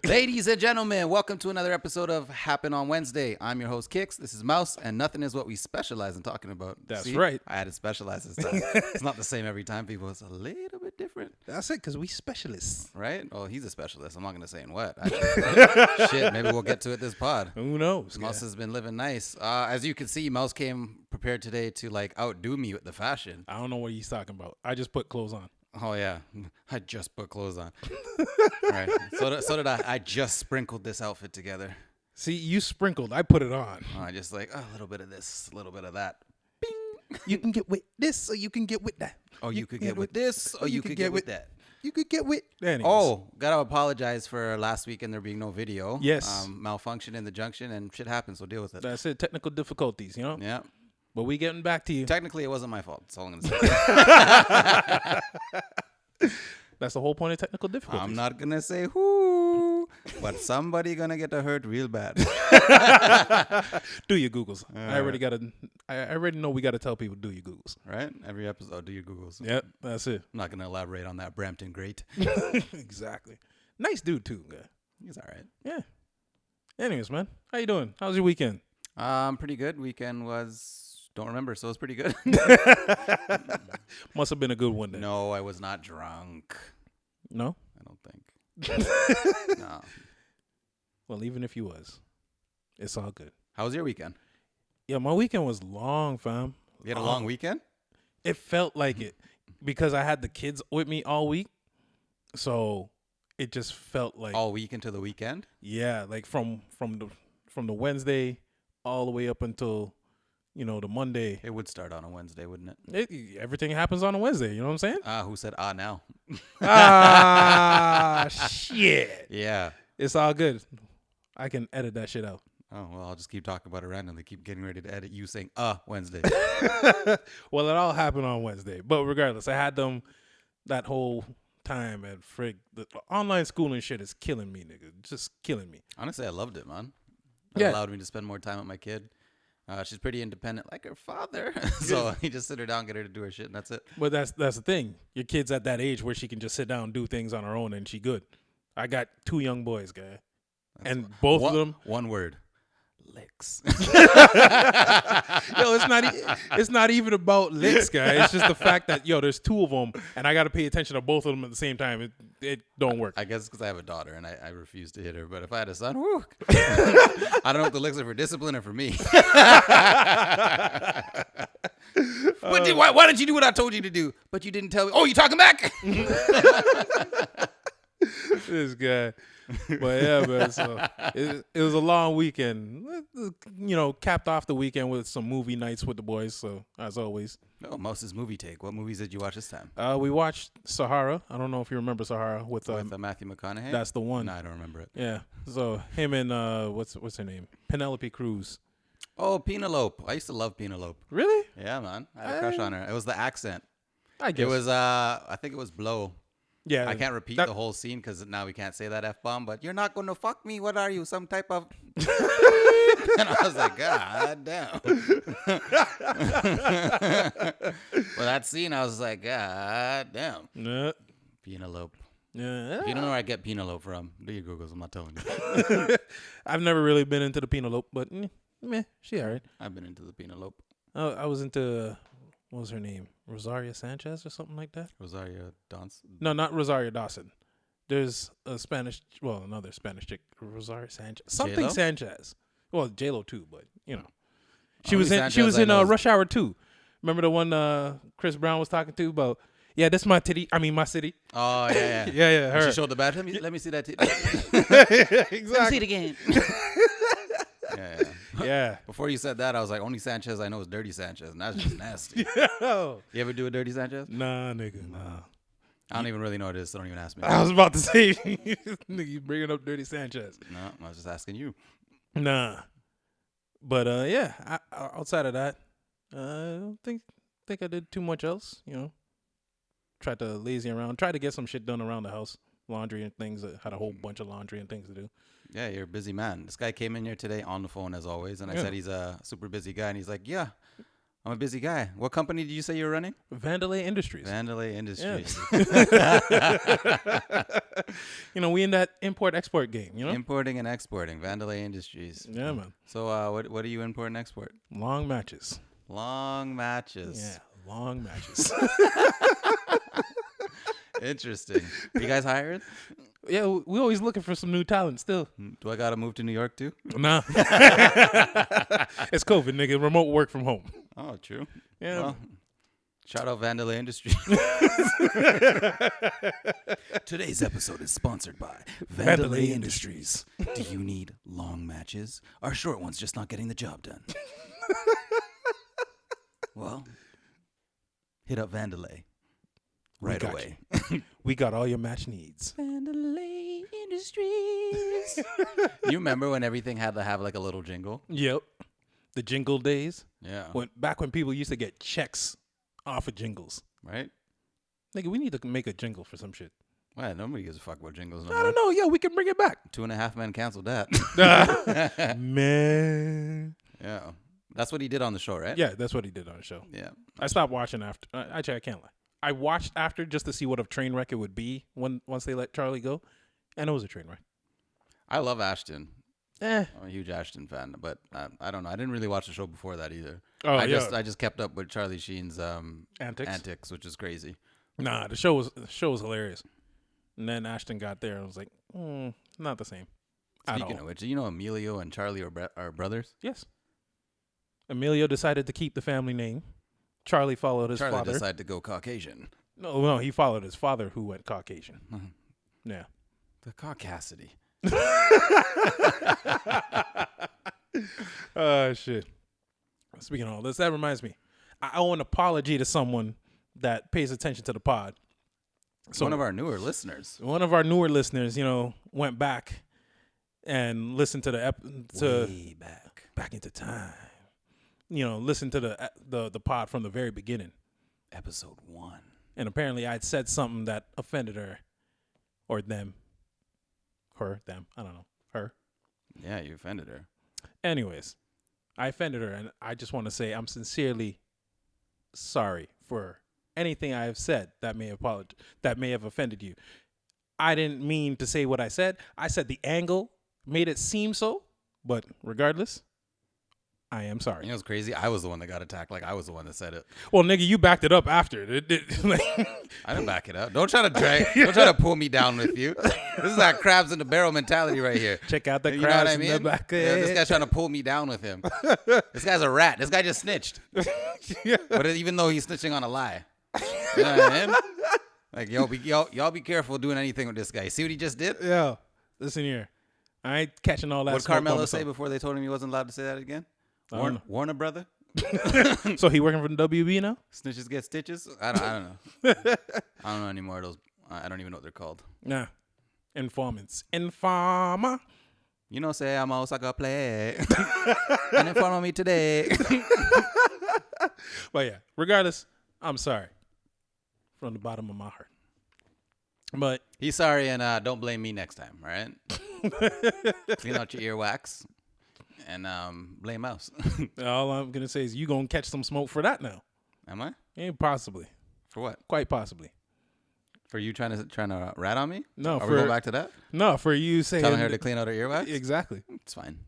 Ladies and gentlemen, welcome to another episode of Happnd on Wednesday. I'm your host, Kickz. This is Mouse, and nothing is what we specialize in talking about. That's right. I added specialize this time. It's not the same every time, people. It's a little bit different. That's it, because we specialists. Right? Oh, he's a specialist. I'm not going to say in what. Actually. Shit, maybe we'll get to it this pod. Who knows? Mouse has been living nice. As you can see, Mouse came prepared today to outdo me with the fashion. I don't know what he's talking about. I just put clothes on. Oh, yeah. I just put clothes on. All right. So did I. I just sprinkled this outfit together. See, you sprinkled. I put it on. I just a little bit of this, a little bit of that. Bing. You can get with this, or you can get with that. Oh, you could get with this, or you could get with that. You could get with. Anyways. Oh, gotta apologize for last week and there being no video. Yes. Malfunction in the junction and shit happens, so deal with it. That's it. Technical difficulties, Yeah. But we getting back to you. Technically, it wasn't my fault. That's all I'm gonna say. That's the whole point of technical difficulties. I'm not gonna say who, but somebody gonna get hurt real bad. Do your Googles. I already know we gotta tell people do your Googles. Right? Every episode, do your Googles. Yep, that's it. I'm not gonna elaborate on that. Brampton great. Exactly. Nice dude too, guy. He's all right. Yeah. Anyways, man, how you doing? How's your weekend? Pretty good. Weekend was. Don't remember, so it was pretty good. Must have been a good one then. No, I was not drunk. No? I don't think. No. Well, even if you was, it's all good. How was your weekend? Yeah, my weekend was long, fam. You had a long weekend? It felt like it because I had the kids with me all week. So it just felt like all week into the weekend? Yeah, like from the Wednesday all the way up until the Monday. It would start on a Wednesday, wouldn't it? Everything happens on a Wednesday. You know what I'm saying? Who said now? Shit. Yeah. It's all good. I can edit that shit out. Oh, well, I'll just keep talking about it randomly. Keep getting ready to edit you saying, Wednesday. Well, it all happened on Wednesday. But regardless, I had them that whole time at frig. The online schooling shit is killing me, nigga. Just killing me. Honestly, I loved it, man. It allowed me to spend more time with my kid. She's pretty independent, like her father. So he just sit her down, get her to do her shit, and that's it. But that's the thing. Your kid's at that age where she can just sit down and do things on her own, and she good. I got 2 young boys, guy. And both of them. One word. Licks. Yo, it's not even about licks, guy. It's just the fact that, there's 2 of them, and I got to pay attention to both of them at the same time. It don't work. I guess because I have a daughter, and I refuse to hit her. But if I had a son, whoo, I don't know if the licks are for discipline or for me. Why didn't you do what I told you to do? But you didn't tell me. Oh, you talking back? This guy. But yeah, man. So it was a long weekend. Capped off the weekend with some movie nights with the boys. So as always. Oh, Mouse's movie take. What movies did you watch this time? We watched Sahara. I don't know if you remember Sahara with Matthew McConaughey. That's the one. No, I don't remember it. Yeah. So him and what's her name? Penelope Cruz. Oh, Penelope. I used to love Penelope. Really? Yeah, man. I had a crush on her. It was the accent. I guess. It was I think it was Blow. Yeah. I can't repeat the whole scene because now we can't say that F-bomb, but you're not going to fuck me. What are you? Some type of... And I was like, God damn. Well, that scene, I was like, God damn. Yeah. Penelope. Yeah. If you don't know where I get Penelope from, do your Googles. I'm not telling you. I've never really been into the Penelope, but she all right. I've been into the Penelope. Oh, I was into... What was her name? Rosaria Sanchez or something like that? Rosaria Dawson? No, not Rosaria Dawson. There's another Spanish chick, Rosaria Sanchez. Something J-Lo? Sanchez. Well, J-Lo too, but She Only was in Rush Hour 2. Remember the one Chris Brown was talking to about, this my titty. I mean, my city. Oh, yeah. Yeah, her. She showed the bad. Let me see that titty. Exactly. Let me see it again. Yeah. Before you said that, I was like, only Sanchez I know is Dirty Sanchez, and that's just nasty. Yo. You ever do a Dirty Sanchez? Nah, nigga, nah. I don't even really know what it is, so don't even ask me. I was about to say, nigga, you bringing up Dirty Sanchez. No, I was just asking you. Nah. But, outside of that, I don't think I did too much else, Tried to lazy around. Tried to get some shit done around the house. Laundry and things. Had a whole bunch of laundry and things to do. Yeah, you're a busy man. This guy came in here today on the phone as always, and I said he's a super busy guy, and he's like, yeah, I'm a busy guy. What company did you say you were running? Vandalay Industries. Vandalay Industries. You know, we in that import-export game, you know? Importing and exporting. Vandalay Industries. Yeah, man. So what do you import and export? Long matches. Long matches. Yeah, long matches. Interesting. Are you guys hired? Yeah, we always looking for some new talent still. Do I got to move to New York too? Nah. It's COVID, nigga. Remote work from home. Oh, true. Yeah. Well, shout out Vandalay Industries. Today's episode is sponsored by Vandalay Industries. Do you need long matches? Are short ones just not getting the job done? Well, hit up Vandalay right away. We got all your match needs. Vandalay Industries. You remember when everything had to have like a little jingle? Yep. The jingle days. Yeah. Back when people used to get checks off of jingles. Right? Nigga, we need to make a jingle for some shit. Well, nobody gives a fuck about jingles. I don't know. Yeah, we can bring it back. 2.5 Men canceled that. Man. Yeah. That's what he did on the show, right? Yeah, that's what he did on the show. Yeah. I stopped watching after. Actually, I can't lie. I watched after just to see what a train wreck it would be once they let Charlie go, and it was a train wreck. I love Ashton. I'm a huge Ashton fan, but I don't know. I didn't really watch the show before that either. Oh, I just kept up with Charlie Sheen's antics, which is crazy. Nah, the show was hilarious. And then Ashton got there and was like, not the same. Speaking of which, you know Emilio and Charlie are brothers? Yes. Emilio decided to keep the family name. Charlie followed his father. Charlie decided to go Caucasian. No, he followed his father who went Caucasian. Yeah. The caucasity. Shit. Speaking of all this, that reminds me. I owe an apology to someone that pays attention to the pod. So one of our newer listeners. One of our newer listeners, went back and listened to way back into time. Listen to the pod from the very beginning. Episode 1. And apparently I'd said something that offended her or them. Her, them, I don't know. Her. Yeah, you offended her. Anyways, I offended her, and I just want to say I'm sincerely sorry for anything I have said that may have offended you. I didn't mean to say what I said. I said the angle made it seem so, but regardless, I am sorry. You know what's crazy? I was the one that got attacked. Like, I was the one that said it. Well, nigga, you backed it up after. I didn't back it up. Don't try to pull me down with you. This is that crabs in the barrel mentality right here. Check out the you crabs know what I mean? in the back. Yeah, this guy's trying to pull me down with him. This guy's a rat. This guy just snitched. Yeah. But even though he's snitching on a lie. You know what I mean? Like, y'all be careful doing anything with this guy. See what he just did? Yeah. Listen here. I ain't catching all that. What did Carmelo say before they told him he wasn't allowed to say that again? Warner brother? So he working for the WB now? Snitches get stitches? I don't know. I don't know anymore. Those I don't even know what they're called. Nah. Informants. Informer. Say I'm also gonna play. And inform me today. But yeah, regardless, I'm sorry. From the bottom of my heart. But he's sorry, and don't blame me next time, all right? Clean out your earwax. And blame Mouse. All I'm gonna say is you gonna catch some smoke for that now. Am I? Yeah, possibly. For what? Quite possibly. For you trying to rat on me? No. Are we going back to that? No, for you saying telling her to clean out her earwax? Exactly. It's fine.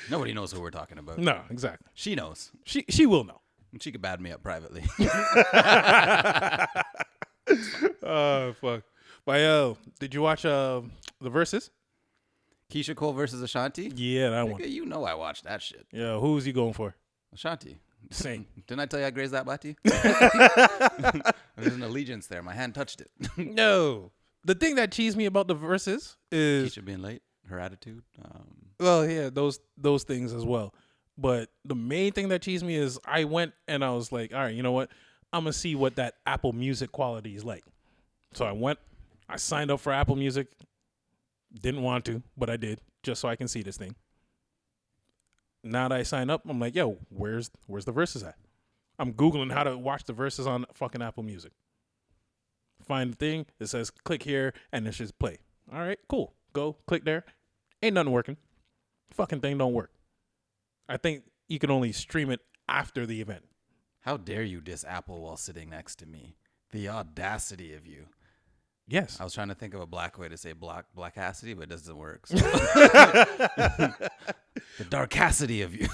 Nobody knows who we're talking about. No, exactly. She knows. She will know. She could bad me up privately. Oh fuck. But did you watch the Versus? Keisha Cole versus Ashanti? Yeah, that one. You know I watched that shit. Yeah, who's he going for? Ashanti. Same. Didn't I tell you I grazed that body? There's an allegiance there. My hand touched it. No. The thing that cheesed me about the Versus is Keisha being late, her attitude. Well, yeah, those things as well. But the main thing that cheesed me is I went and I was like, all right, you know what? I'm going to see what that Apple Music quality is like. So I went, I signed up for Apple Music. Didn't want to, but I did, just so I can see this thing. Now that I sign up, I'm like, yo, where's the Versus at? I'm Googling how to watch the Versus on fucking Apple Music. Find the thing, it says click here, and it says play. All right, cool. Go, click there. Ain't nothing working. Fucking thing don't work. I think you can only stream it after the event. How dare you diss Apple while sitting next to me? The audacity of you. Yes. I was trying to think of a black way to say blackacity, but it doesn't work. So. The darkacity of you.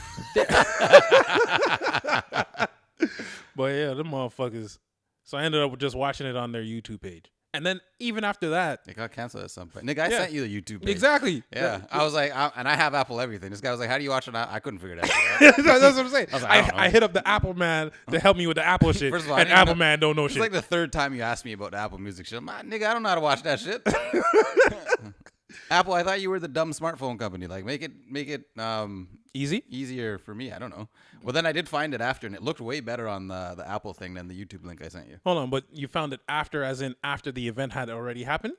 But yeah, them motherfuckers. So I ended up just watching it on their YouTube page. And then even after that, it got canceled at some point. Nigga, I sent you the YouTube page. Exactly. Yeah. I was like, and I have Apple everything. This guy was like, how do you watch it? I couldn't figure it out. That's what I'm saying. I was like, I hit up the Apple man to help me with the Apple shit. First of all, and Apple man don't know it's shit. It's like the third time you asked me about the Apple Music shit. I'm like, nigga, I don't know how to watch that shit. Apple, I thought you were the dumb smartphone company. Like, make it easier for me. I don't know. Well, then I did find it after, and it looked way better on the Apple thing than the YouTube link I sent you. Hold on, but you found it after, as in after the event had already happened?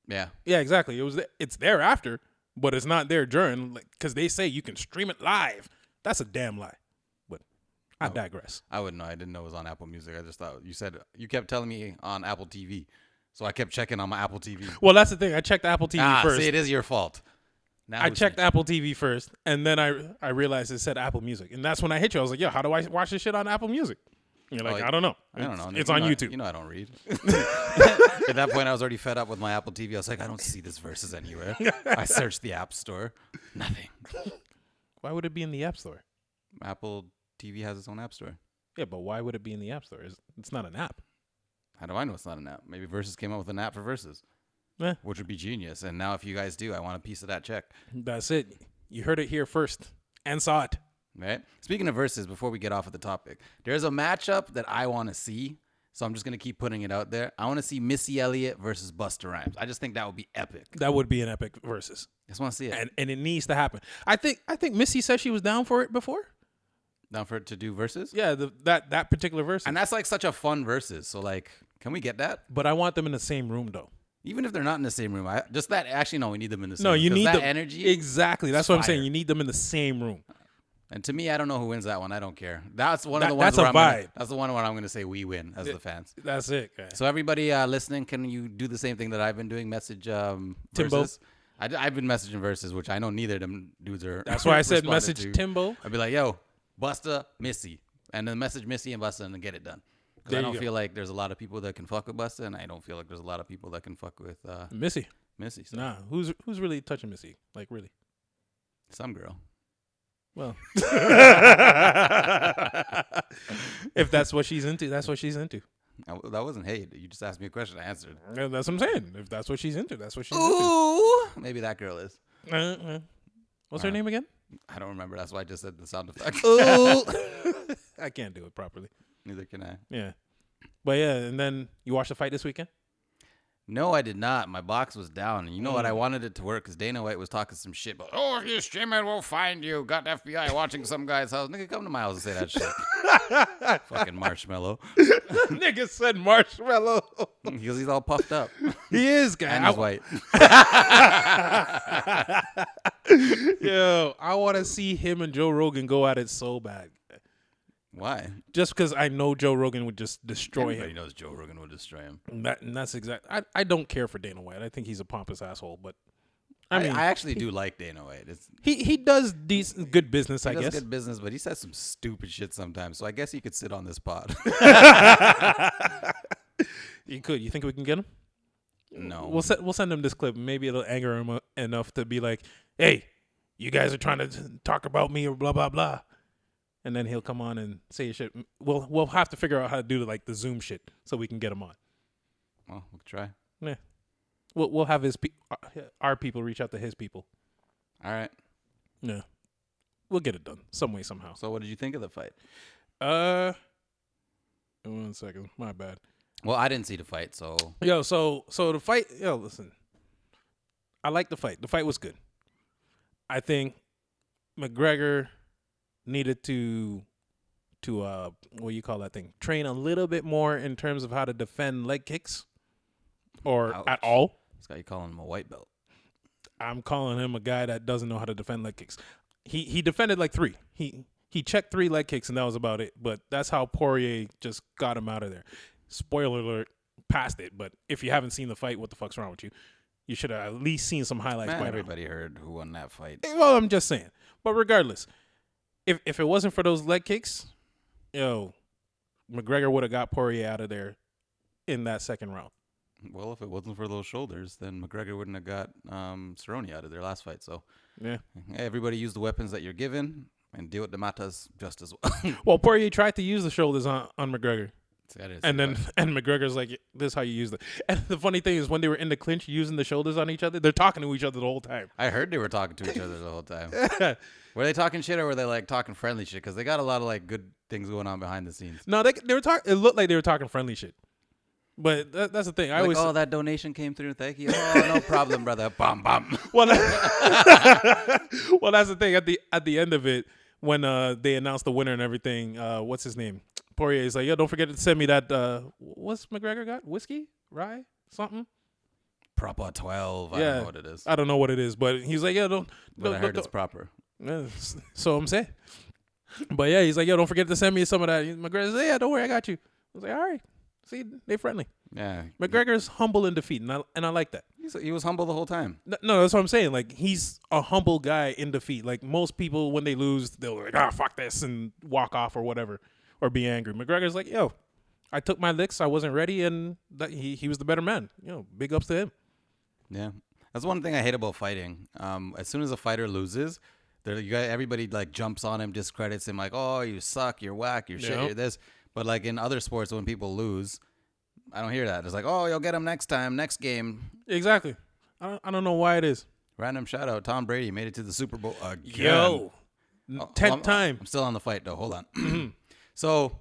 Yeah. Yeah, exactly. It's there after, but it's not there during, because they say you can stream it live. That's a damn lie. But I digress. I wouldn't know. I didn't know it was on Apple Music. I just thought you kept telling me on Apple TV. So I kept checking on my Apple TV. Well, that's the thing. I checked Apple TV first. See, it is your fault. Now I checked Apple TV first, and then I realized it said Apple Music. And that's when I hit you. I was like, yo, how do I watch this shit on Apple Music? And you're like, I don't know. I don't know. It's on YouTube. You know I don't read. At that point, I was already fed up with my Apple TV. I was like, I don't see this versus anywhere. I searched the App Store. Nothing. Why would it be in the App Store? Apple TV has its own App Store. Yeah, but why would it be in the App Store? It's not an app. How do I know it's not an app? Maybe Versus came up with an app for Versus, which would be genius. And now if you guys do, I want a piece of that check. That's it. You heard it here first and saw it. Right? Speaking of Versus, before we get off of the topic, there's a matchup that I want to see. So I'm just going to keep putting it out there. I want to see Missy Elliott versus Busta Rhymes. I just think that would be epic. That would be an epic Versus. I just want to see it. And it needs to happen. I think Missy said she was down for it before. Down for it to do Versus? Yeah, that particular Versus. And that's like such a fun Versus. So like, can we get that? But I want them in the same room though. Even if they're not in the same room, we need them in the same room. No, you need that energy. Exactly. That's what I'm saying. You need them in the same room. And to me, I don't know who wins that one. I don't care. That's one of the ones. That's the one where I'm going to say we win as the fans. That's it, guys. So everybody listening, can you do the same thing that I've been doing? Message Versus. I've been messaging Versus, which I know neither of them dudes are. That's why I said message Timbo. I'd be like, yo, Busta, Missy, and then message Missy and Busta and then get it done. Because I don't feel like there's a lot of people that can fuck with Busta, and I don't feel like there's a lot of people that can fuck with Missy. So. Nah, who's really touching Missy? Like really? Some girl. Well, if that's what she's into, that's what she's into. That wasn't hate. You just asked me a question. I answered. That's what I'm saying. If that's what she's into, that's what she's into. Maybe that girl is. What's her name again? I don't remember. That's why I just said the sound effect. Ooh. I can't do it properly. Neither can I. Yeah. But yeah, and then you watched the fight this weekend? No, I did not. My box was down. And you know what? I wanted it to work because Dana White was talking some shit about, if you stream it, we'll find you. Got the FBI watching some guy's house. Nigga, come to my house and say that shit. Fucking marshmallow. Nigga said marshmallow. Because he's all puffed up. He is, guy. And he's white. Yo, I want to see him and Joe Rogan go at it so bad. Why? Just because I know Joe Rogan would just destroy Everybody him. knows Joe Rogan would destroy him. And that's exact. I don't care for Dana White. I think he's a pompous asshole, but I mean, I actually do like Dana White. He does decent, good business, I guess. He does good business, but he says some stupid shit sometimes. So I guess he could sit on this pod. You could. You think we can get him? No. We'll send him this clip. Maybe it'll anger him enough to be like, hey, you guys are trying to talk about me or blah, blah, blah. And then he'll come on and say shit. We'll have to figure out how to do like the Zoom shit so we can get him on. Well, we'll try. Yeah. We'll have our people reach out to his people. All right. Yeah. We'll get it done some way, somehow. So what did you think of the fight? 1 second. My bad. Well, I didn't see the fight, so. Yo, so the fight, listen. I like the fight. The fight was good. I think McGregor needed to what you call that thing? Train a little bit more in terms of how to defend leg kicks or at all. This guy, you calling him a white belt. I'm calling him a guy that doesn't know how to defend leg kicks. He defended like 3. He checked 3 leg kicks and that was about it. But that's how Poirier just got him out of there. Spoiler alert, past it. But if you haven't seen the fight, what the fuck's wrong with you? You should have at least seen some highlights. Man, everybody heard who won that fight. Well, I'm just saying. But regardless, if it wasn't for those leg kicks, McGregor would have got Poirier out of there in that second round. Well, if it wasn't for those shoulders, then McGregor wouldn't have got Cerrone out of their last fight. So, yeah, everybody use the weapons that you're given and deal with the matas just as well. Well, Poirier tried to use the shoulders on McGregor. And McGregor's like, this is how you use it. And the funny thing is, when they were in the clinch using the shoulders on each other, they're talking to each other the whole time. I heard they were talking to each other the whole time. Were they talking shit or were they like talking friendly shit? Because they got a lot of like good things going on behind the scenes. No, they were talking. It looked like they were talking friendly shit. But that's the thing. I always that donation came through. Thank you. Oh, no problem, brother. Bum bum. Well, that's the thing. At the end of it, when they announced the winner and everything, what's his name? Poirier is like, yo, don't forget to send me that. What's McGregor got? Whiskey, rye, something. Proper 12. I don't know what it is. I don't know what it is, but he's like, yo, But I heard it's proper. Yeah, so I'm saying. But yeah, he's like, yo, don't forget to send me some of that. McGregor's like, yeah, don't worry, I got you. I was like, all right. See, they friendly. Yeah. McGregor's humble in defeat, and I like that. He was humble the whole time. No, that's what I'm saying. Like, he's a humble guy in defeat. Like, most people, when they lose, they'll like, fuck this, and walk off or whatever, or be angry. McGregor's like, yo, I took my licks, I wasn't ready, and he was the better man. Big ups to him. Yeah. That's one thing I hate about fighting. As soon as a fighter loses, everybody like jumps on him, discredits him, like, oh, you suck, you're whack, you're shit, you're this. But like in other sports, when people lose, I don't hear that. It's like, oh, you'll get him next time, next game. Exactly. I don't know why it is. Random shout out. Tom Brady made it to the Super Bowl again. Yo. 10th time. I'm still on the fight, though. Hold on. So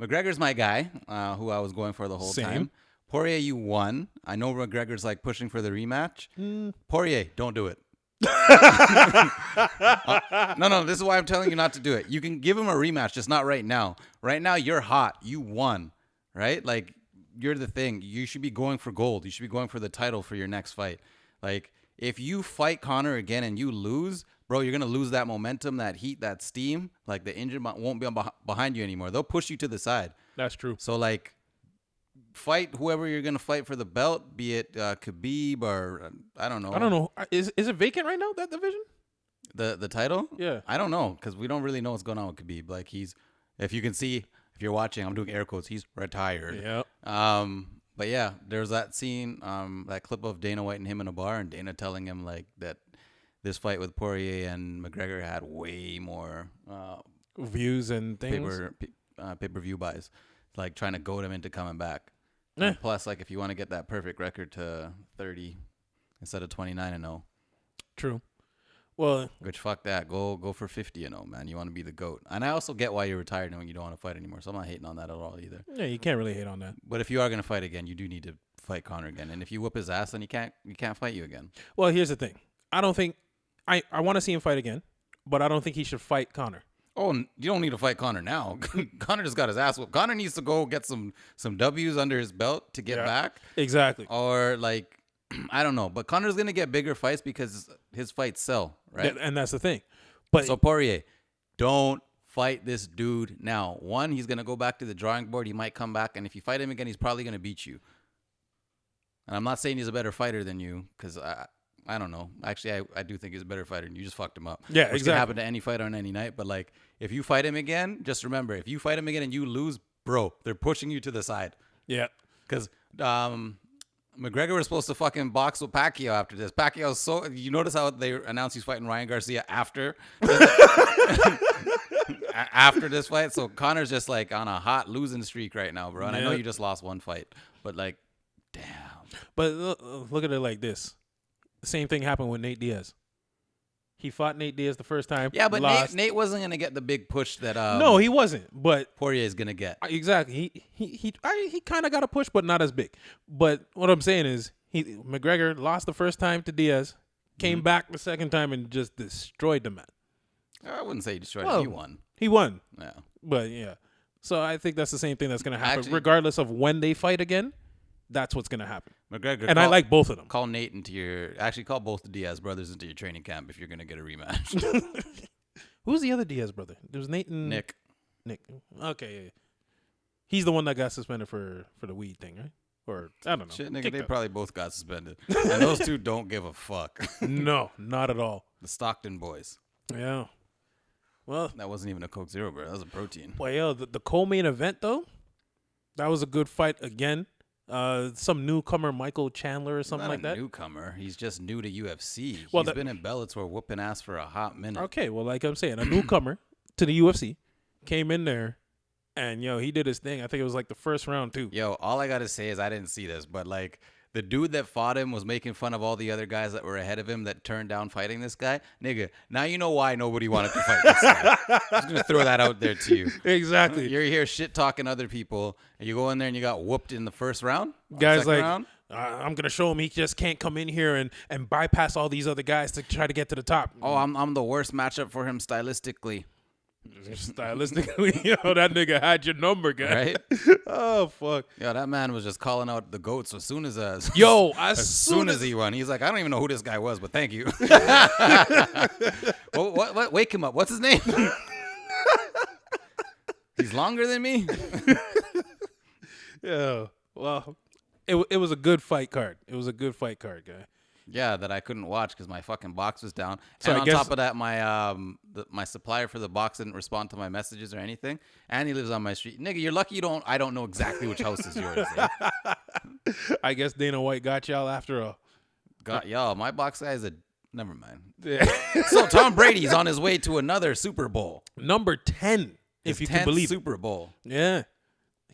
McGregor's my guy, who I was going for the whole time. Poirier, you won. I know McGregor's like pushing for the rematch. Poirier, don't do it. No, this is why I'm telling you not to do it. You can give him a rematch, just not right now. Right now, you're hot. You won, right? Like, you're the thing. You should be going for gold. You should be going for the title for your next fight. Like, if you fight Conor again and you lose, bro, you're going to lose that momentum, that heat, that steam. Like, the engine won't be behind you anymore. They'll push you to the side. That's true. So, like, fight whoever you're going to fight for the belt, be it Khabib or I don't know. I don't know. Is it vacant right now, that division? The title? Yeah. I don't know because we don't really know what's going on with Khabib. Like, if you can see, if you're watching, I'm doing air quotes, he's retired. Yeah. But yeah, there's that scene, that clip of Dana White and him in a bar, and Dana telling him like that this fight with Poirier and McGregor had way more views and things, pay-per-view buys, like trying to goad him into coming back. Plus, like if you want to get that perfect record to 30 instead of 29-0. True. Well, which fuck that. Go for 50-0, man. You want to be the GOAT. And I also get why you're retired and when you don't want to fight anymore. So I'm not hating on that at all either. Yeah, you can't really hate on that. But if you are going to fight again, you do need to fight Conor again. And if you whoop his ass, then he can't fight you again. Well, here's the thing. I don't think I want to see him fight again, but I don't think he should fight Conor. Oh, you don't need to fight Conor now. Conor just got his ass whooped. Conor needs to go get some W's under his belt to get back. Exactly. Or like, I don't know. But Conor's going to get bigger fights because his fights sell, right? And that's the thing. But so Poirier, don't fight this dude now. One, he's going to go back to the drawing board. He might come back. And if you fight him again, he's probably going to beat you. And I'm not saying he's a better fighter than you because I don't know. Actually, I do think he's a better fighter and you just fucked him up. Yeah, Which can happen to any fighter on any night. But like, if you fight him again, just remember, if you fight him again and you lose, bro, they're pushing you to the side. Yeah. Because McGregor was supposed to fucking box with Pacquiao after this. Pacquiao's so... You notice how they announced he's fighting Ryan Garcia after? After this fight? So Conor's just like on a hot losing streak right now, bro. And I know you just lost one fight. But like, damn. But look at it like this. The same thing happened with Nate Diaz. He fought Nate Diaz the first time. Yeah, but Nate wasn't going to get the big push that... no, he wasn't. But Poirier is going to get. Exactly. He kind of got a push, but not as big. But what I'm saying is, McGregor lost the first time to Diaz, came back the second time, and just destroyed the man. I wouldn't say he destroyed him. He won. He won. Yeah. But, yeah. So I think that's the same thing that's going to happen. Regardless of when they fight again, that's what's going to happen. McGregor, and I like both of them. Call Nate call both the Diaz brothers into your training camp if you're going to get a rematch. Who's the other Diaz brother? There was Nate and... Nick. Okay, yeah. He's the one that got suspended for the weed thing, right? Or, I don't know. Shit, nigga, they probably both got suspended. And those two don't give a fuck. No, not at all. The Stockton boys. Yeah. Well, That wasn't even a Coke Zero, bro. That was a protein. well, yo, the co-main event though, that was a good fight again. Some newcomer Michael Chandler or something like that. Newcomer. He's just new to UFC. Well, He's been in Bellator whooping ass for a hot minute. Okay, well, like I'm saying, a newcomer to the UFC came in there, and he did his thing. I think it was like the first round too. Yo, all I gotta say is I didn't see this, but like the dude that fought him was making fun of all the other guys that were ahead of him that turned down fighting this guy. Nigga, now you know why nobody wanted to fight this guy. I'm just gonna throw that out there to you. Exactly. You're here shit talking other people, and you go in there and you got whooped in the first round. Guys second like, round? I'm gonna show him he just can't come in here and bypass all these other guys to try to get to the top. Oh, I'm the worst matchup for him stylistically. Stylistically, that nigga had your number, guy. Right? Oh fuck. Yo, that man was just calling out the goats as soon as As soon as he won. He's like, I don't even know who this guy was, but thank you. what? Wake him up. What's his name? He's longer than me. Yeah. Well, it was a good fight card. It was a good fight card, guy. Yeah, that I couldn't watch because my fucking box was down. So and I on guess- top of that, my supplier for the box didn't respond to my messages or anything. And he lives on my street. Nigga, you're lucky I don't know exactly which house is yours. Eh? I guess Dana White got y'all after all. God, yo, my box guy is a never mind. Yeah. So Tom Brady's on his way to another Super Bowl. Number 10, if you can 10th believe it. Super Bowl. Yeah.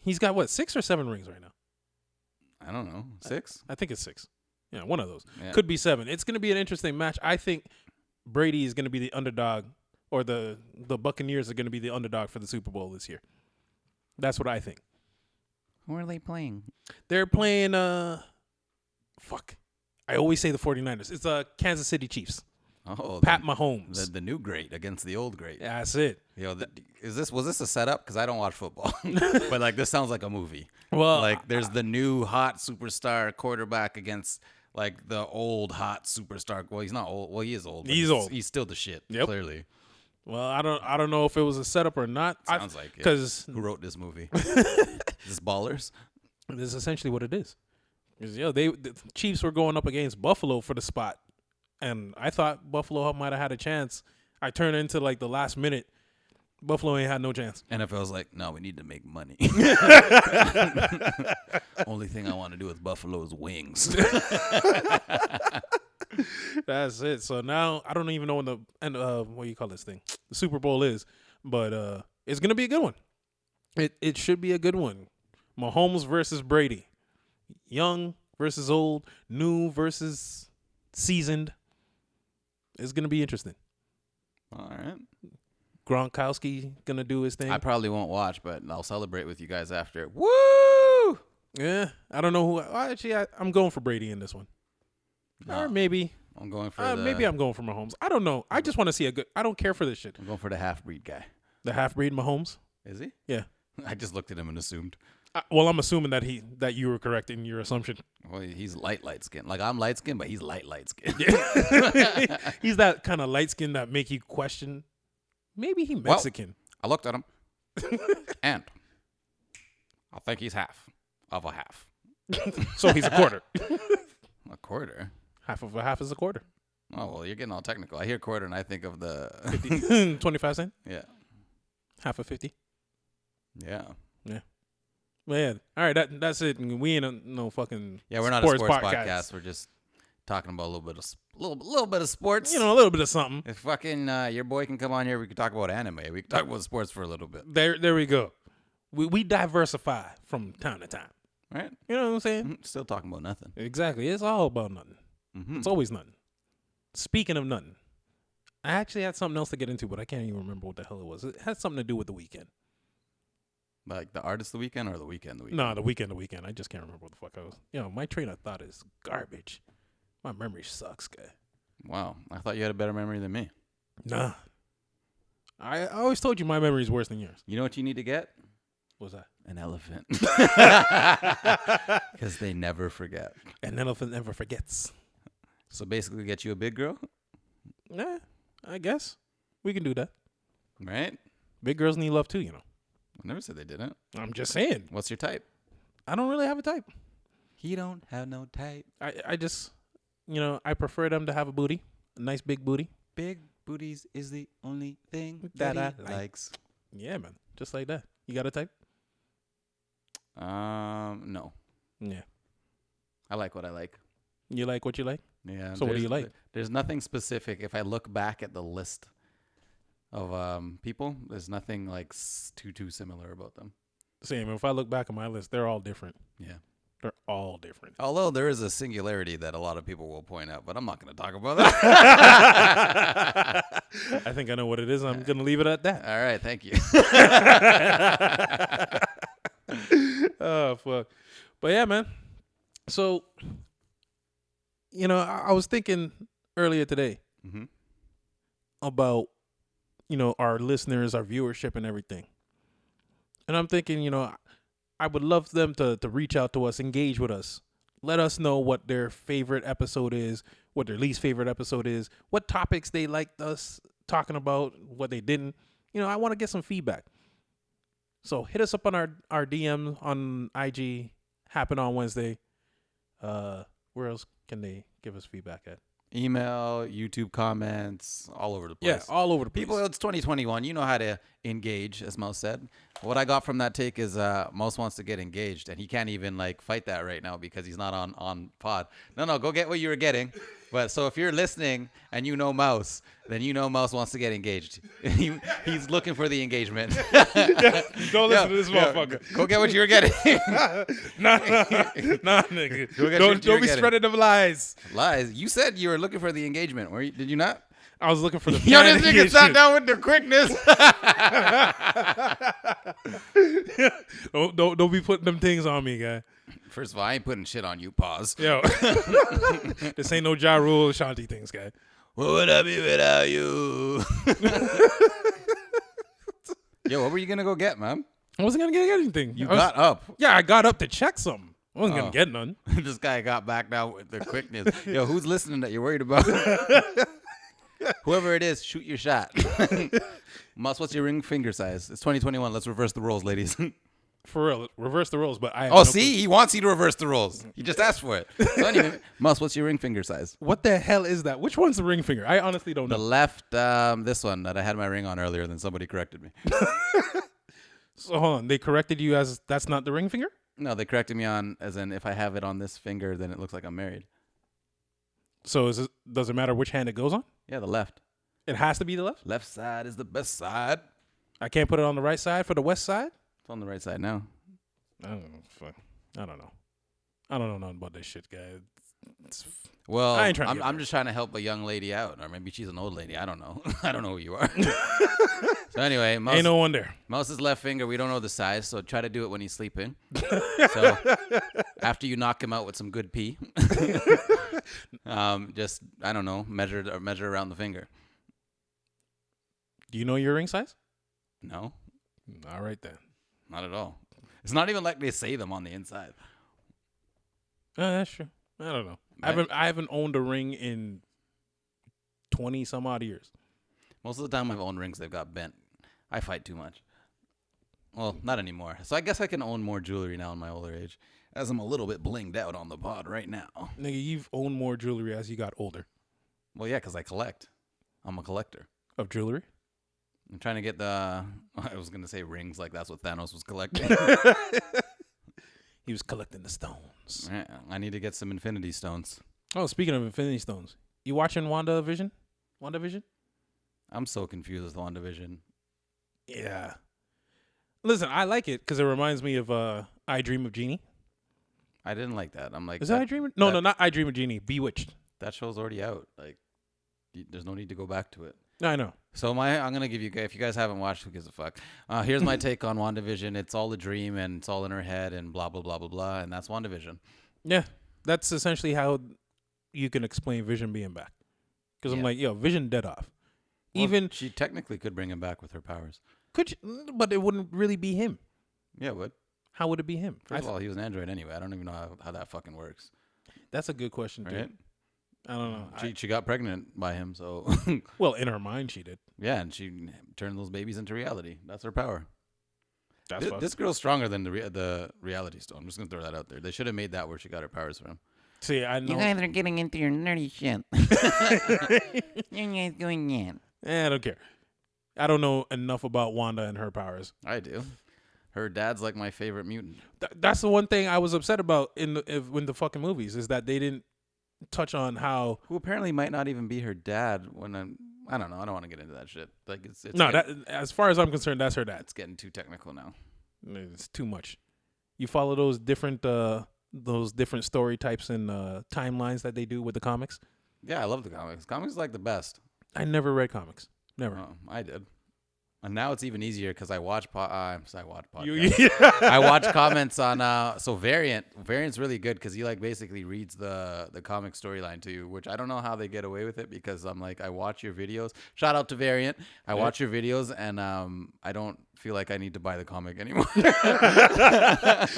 He's got what, 6 or 7 rings right now? I don't know. 6? I think it's 6. Yeah, one of those. Yeah. Could be 7. It's going to be an interesting match. I think Brady is going to be the underdog, or the Buccaneers are going to be the underdog for the Super Bowl this year. That's what I think. Who are they playing? They're playing, fuck. I always say the 49ers. It's Kansas City Chiefs. Oh, Pat Mahomes. The new great against the old great. Yeah, that's it. Yo, was this a setup? Because I don't watch football, but like this sounds like a movie. Well, Like there's the new hot superstar quarterback against like the old hot superstar. Well, he's not old. Well, he is old. but He's old. He's still the shit. Yep. Clearly, Well, I don't know if it was a setup or not. sounds like it. Because Who wrote this movie? This Ballers. this is essentially what it is. 'Cause, the Chiefs were going up against Buffalo for the spot, and I thought Buffalo might have had a chance. I turned into like the last minute. Buffalo ain't had no chance. NFL's like, no, we need to make money. Only thing I want to do with Buffalo is wings. That's it. So now I don't even know when what do you call this thing? The Super Bowl is, but it's gonna be a good one. It should be a good one. Mahomes versus Brady, young versus old, new versus seasoned. It's gonna be interesting. All right. Gronkowski gonna do his thing. I probably won't watch, but I'll celebrate with you guys after. Woo! Yeah, I don't know who. Actually, I'm going for Brady in this one, No, or maybe I'm going for maybe I'm going for Mahomes. I don't know. I just want to see a good. I don't care for this shit. I'm going for the half-breed guy. The half-breed Mahomes. Is he? Yeah. I just looked at him and assumed. Well, I'm assuming that you were correct in your assumption. Well, he's light skin. Like I'm light skin, but he's light skin. He's that kind of light skin that make you question. Maybe he Mexican. I looked at him, and I think he's half of a half. So he's a quarter. A quarter? Half of a half is a quarter. Oh well, you're getting all technical. I hear quarter and I think of the 50, 25 cents. yeah, Half of 50. yeah. Well, yeah. All right, that's it. We ain't no fucking. Yeah, we're not a sports podcast. We're just talking about a little bit of sports. A little bit of something. If fucking your boy can come on here, we can talk about anime. We can talk about sports for a little bit, There we go. We diversify from time to time. right? You know what I'm saying? Still talking about nothing. Exactly. It's all about nothing. Mm-hmm. It's always nothing. Speaking of nothing, I actually had something else to get into, but I can't even remember what the hell it was. It had something to do with the weekend. Like the artist, the weekend, or the weekend, the weekend. No, the weekend. I just can't remember what the fuck I was. My train of thought is garbage. My memory sucks, guy. Wow, I thought you had a better memory than me. Nah. I always told you my memory is worse than yours. You know what you need to get? What's that? An elephant. Because they never forget. An elephant never forgets. So basically, get you a big girl, Yeah, I guess. We can do that. right? Big girls need love too, I never said they didn't. I'm just saying. What's your type? I don't really have a type. He don't have no type. I just, I prefer them to have a booty. A nice big booty. Big Booties is the only thing That that I he like. likes. Yeah, man. Just like that. You got a type? No. Yeah. I like what I like. You like what you like? Yeah. So what do you like? There's nothing specific. If I look back at the list of people, there's nothing like too similar about them. Same. If I look back at my list, they're all different. Yeah. They're all different. Although there is a singularity that a lot of people will point out, but I'm not going to talk about that. I think I know what it is. I'm going to leave it at that. All right. Thank you. Oh, fuck. But yeah, man. So, I was thinking earlier today Mm-hmm. about, our listeners, our viewership and everything. And I'm thinking, I would love them to reach out to us, engage with us. Let us know what their favorite episode is, what their least favorite episode is, what topics they liked us talking about, what they didn't. I want to get some feedback. So hit us up on our DM on IG, Happen on Wednesday. Where else can they give us feedback at? Email, YouTube comments, all over the place. Yeah, all over the place. People, it's 2021. You know how to engage, as Mouse said. What I got from that take is Mouse wants to get engaged, and he can't even fight that right now because he's not on pod. No, go get what you were getting. But so if you're listening and you know Mouse, then you know Mouse wants to get engaged. He's looking for the engagement. Don't listen to this motherfucker. Go get what you were getting. Nah, nigga. Go get Don't what you were be getting. spreading them lies. Lies. You said you were looking for the engagement. Did you not? I was looking for the Yo, this nigga sat shit. down with the quickness. Don't be putting them things on me, guy. First of all, I ain't putting shit on you. Pause. Yo, this ain't no Ja Rule Shanti things, guy. What would I be without you? Yo, what were you gonna go get, man? I wasn't gonna get anything. You got up. Yeah, I got up to check something. I wasn't gonna get none. This guy got back down with the quickness. Yo, who's listening that you're worried about? Whoever it is, shoot your shot. Mouse, what's your ring finger size? It's 2021. Let's reverse the roles, ladies. For real, reverse the roles. But I have Oh, no see? clue. He wants you to reverse the roles. He just asked for it. So anyway, Mouse, what's your ring finger size? What the hell is that? Which one's the ring finger? I honestly don't The know. left, this one that I had my ring on earlier, then somebody corrected me. So hold on, they corrected you as that's not the ring finger? No, they corrected me on as in if I have it on this finger, then it looks like I'm married. So does it matter which hand it goes on? Yeah, the left. It has to be the left? Left side is the best side. I can't put it on the right side for the west side? It's on the right side now. I don't know. Fuck. I don't know. I don't know nothing about this shit, guy. Well, I ain't trying to get I'm just trying to help a young lady out, or maybe she's an old lady. I don't know. I don't know who you are. So anyway, Ain't no one there. Mouse's left finger, we don't know the size, so try to do it when he's sleeping. So after you knock him out with some good pee, just I don't know, measure around the finger. Do you know your ring size? No, All right then. not at all. It's not even like they say them on the inside. That's true. I don't know. I haven't owned a ring in 20 some odd years. Most of the time I've owned rings, they've got bent. I fight too much. Well, not anymore. So I guess I can own more jewelry now in my older age, as I'm a little bit blinged out on the pod right now. Nigga, you've owned more jewelry as you got older. Well, yeah, because I collect. I'm a collector. Of jewelry? I'm trying to get I was going to say rings, like that's what Thanos was collecting. He was collecting the stones. Yeah, I need to get some Infinity Stones. Oh, speaking of Infinity Stones, you watching WandaVision? WandaVision? I'm so confused with WandaVision. Yeah. Listen, I like it because it reminds me of I Dream of Jeannie. I didn't like that. I'm like, Is that I Dream of... No, not I Dream of Jeannie. Bewitched. That show's already out. Like, there's no need to go back to it. No, I know. So I'm gonna give you, if you guys haven't watched, who gives a fuck? Here's my take on WandaVision. It's all a dream and it's all in her head and blah blah blah blah blah, and that's WandaVision. Yeah, that's essentially how you can explain Vision being back. Because I'm like, yo, Vision dead off. Well, Even she technically could bring him back with her powers. could, but it wouldn't really be him. Yeah, it would. How would it be him? First of all, he was an android anyway. I don't even know how that fucking works. That's a good question, Right? dude. I don't know. She got pregnant by him, so Well, in her mind, she did. yeah, and she turned those babies into reality. That's her power. That's This girl's stronger than the reality stone. I'm just gonna throw that out there. They should have made that where she got her powers from. See, I know. You guys are getting into your nerdy shit. You guys going in. I don't care. I don't know enough about Wanda and her powers. I do. Her dad's like my favorite mutant. That's the one thing I was upset about in the fucking movies is that they didn't touch on how. Who apparently might not even be her dad. I don't know. I don't want to get into that shit. Like it's No, as far as I'm concerned, that's her dad. It's getting too technical now. It's too much. You follow those different story types and timelines that they do with the comics. Yeah, I love the comics. Comics is like the best. I never read comics. Never. Oh, I did. And now it's even easier because I watch podcasts. Yeah. I watch comments on so Variant's really good because he like basically reads the comic storyline to you, which I don't know how they get away with it because I'm like I watch your videos. Shout out to Variant. I watch your videos and I don't feel like I need to buy the comic anymore.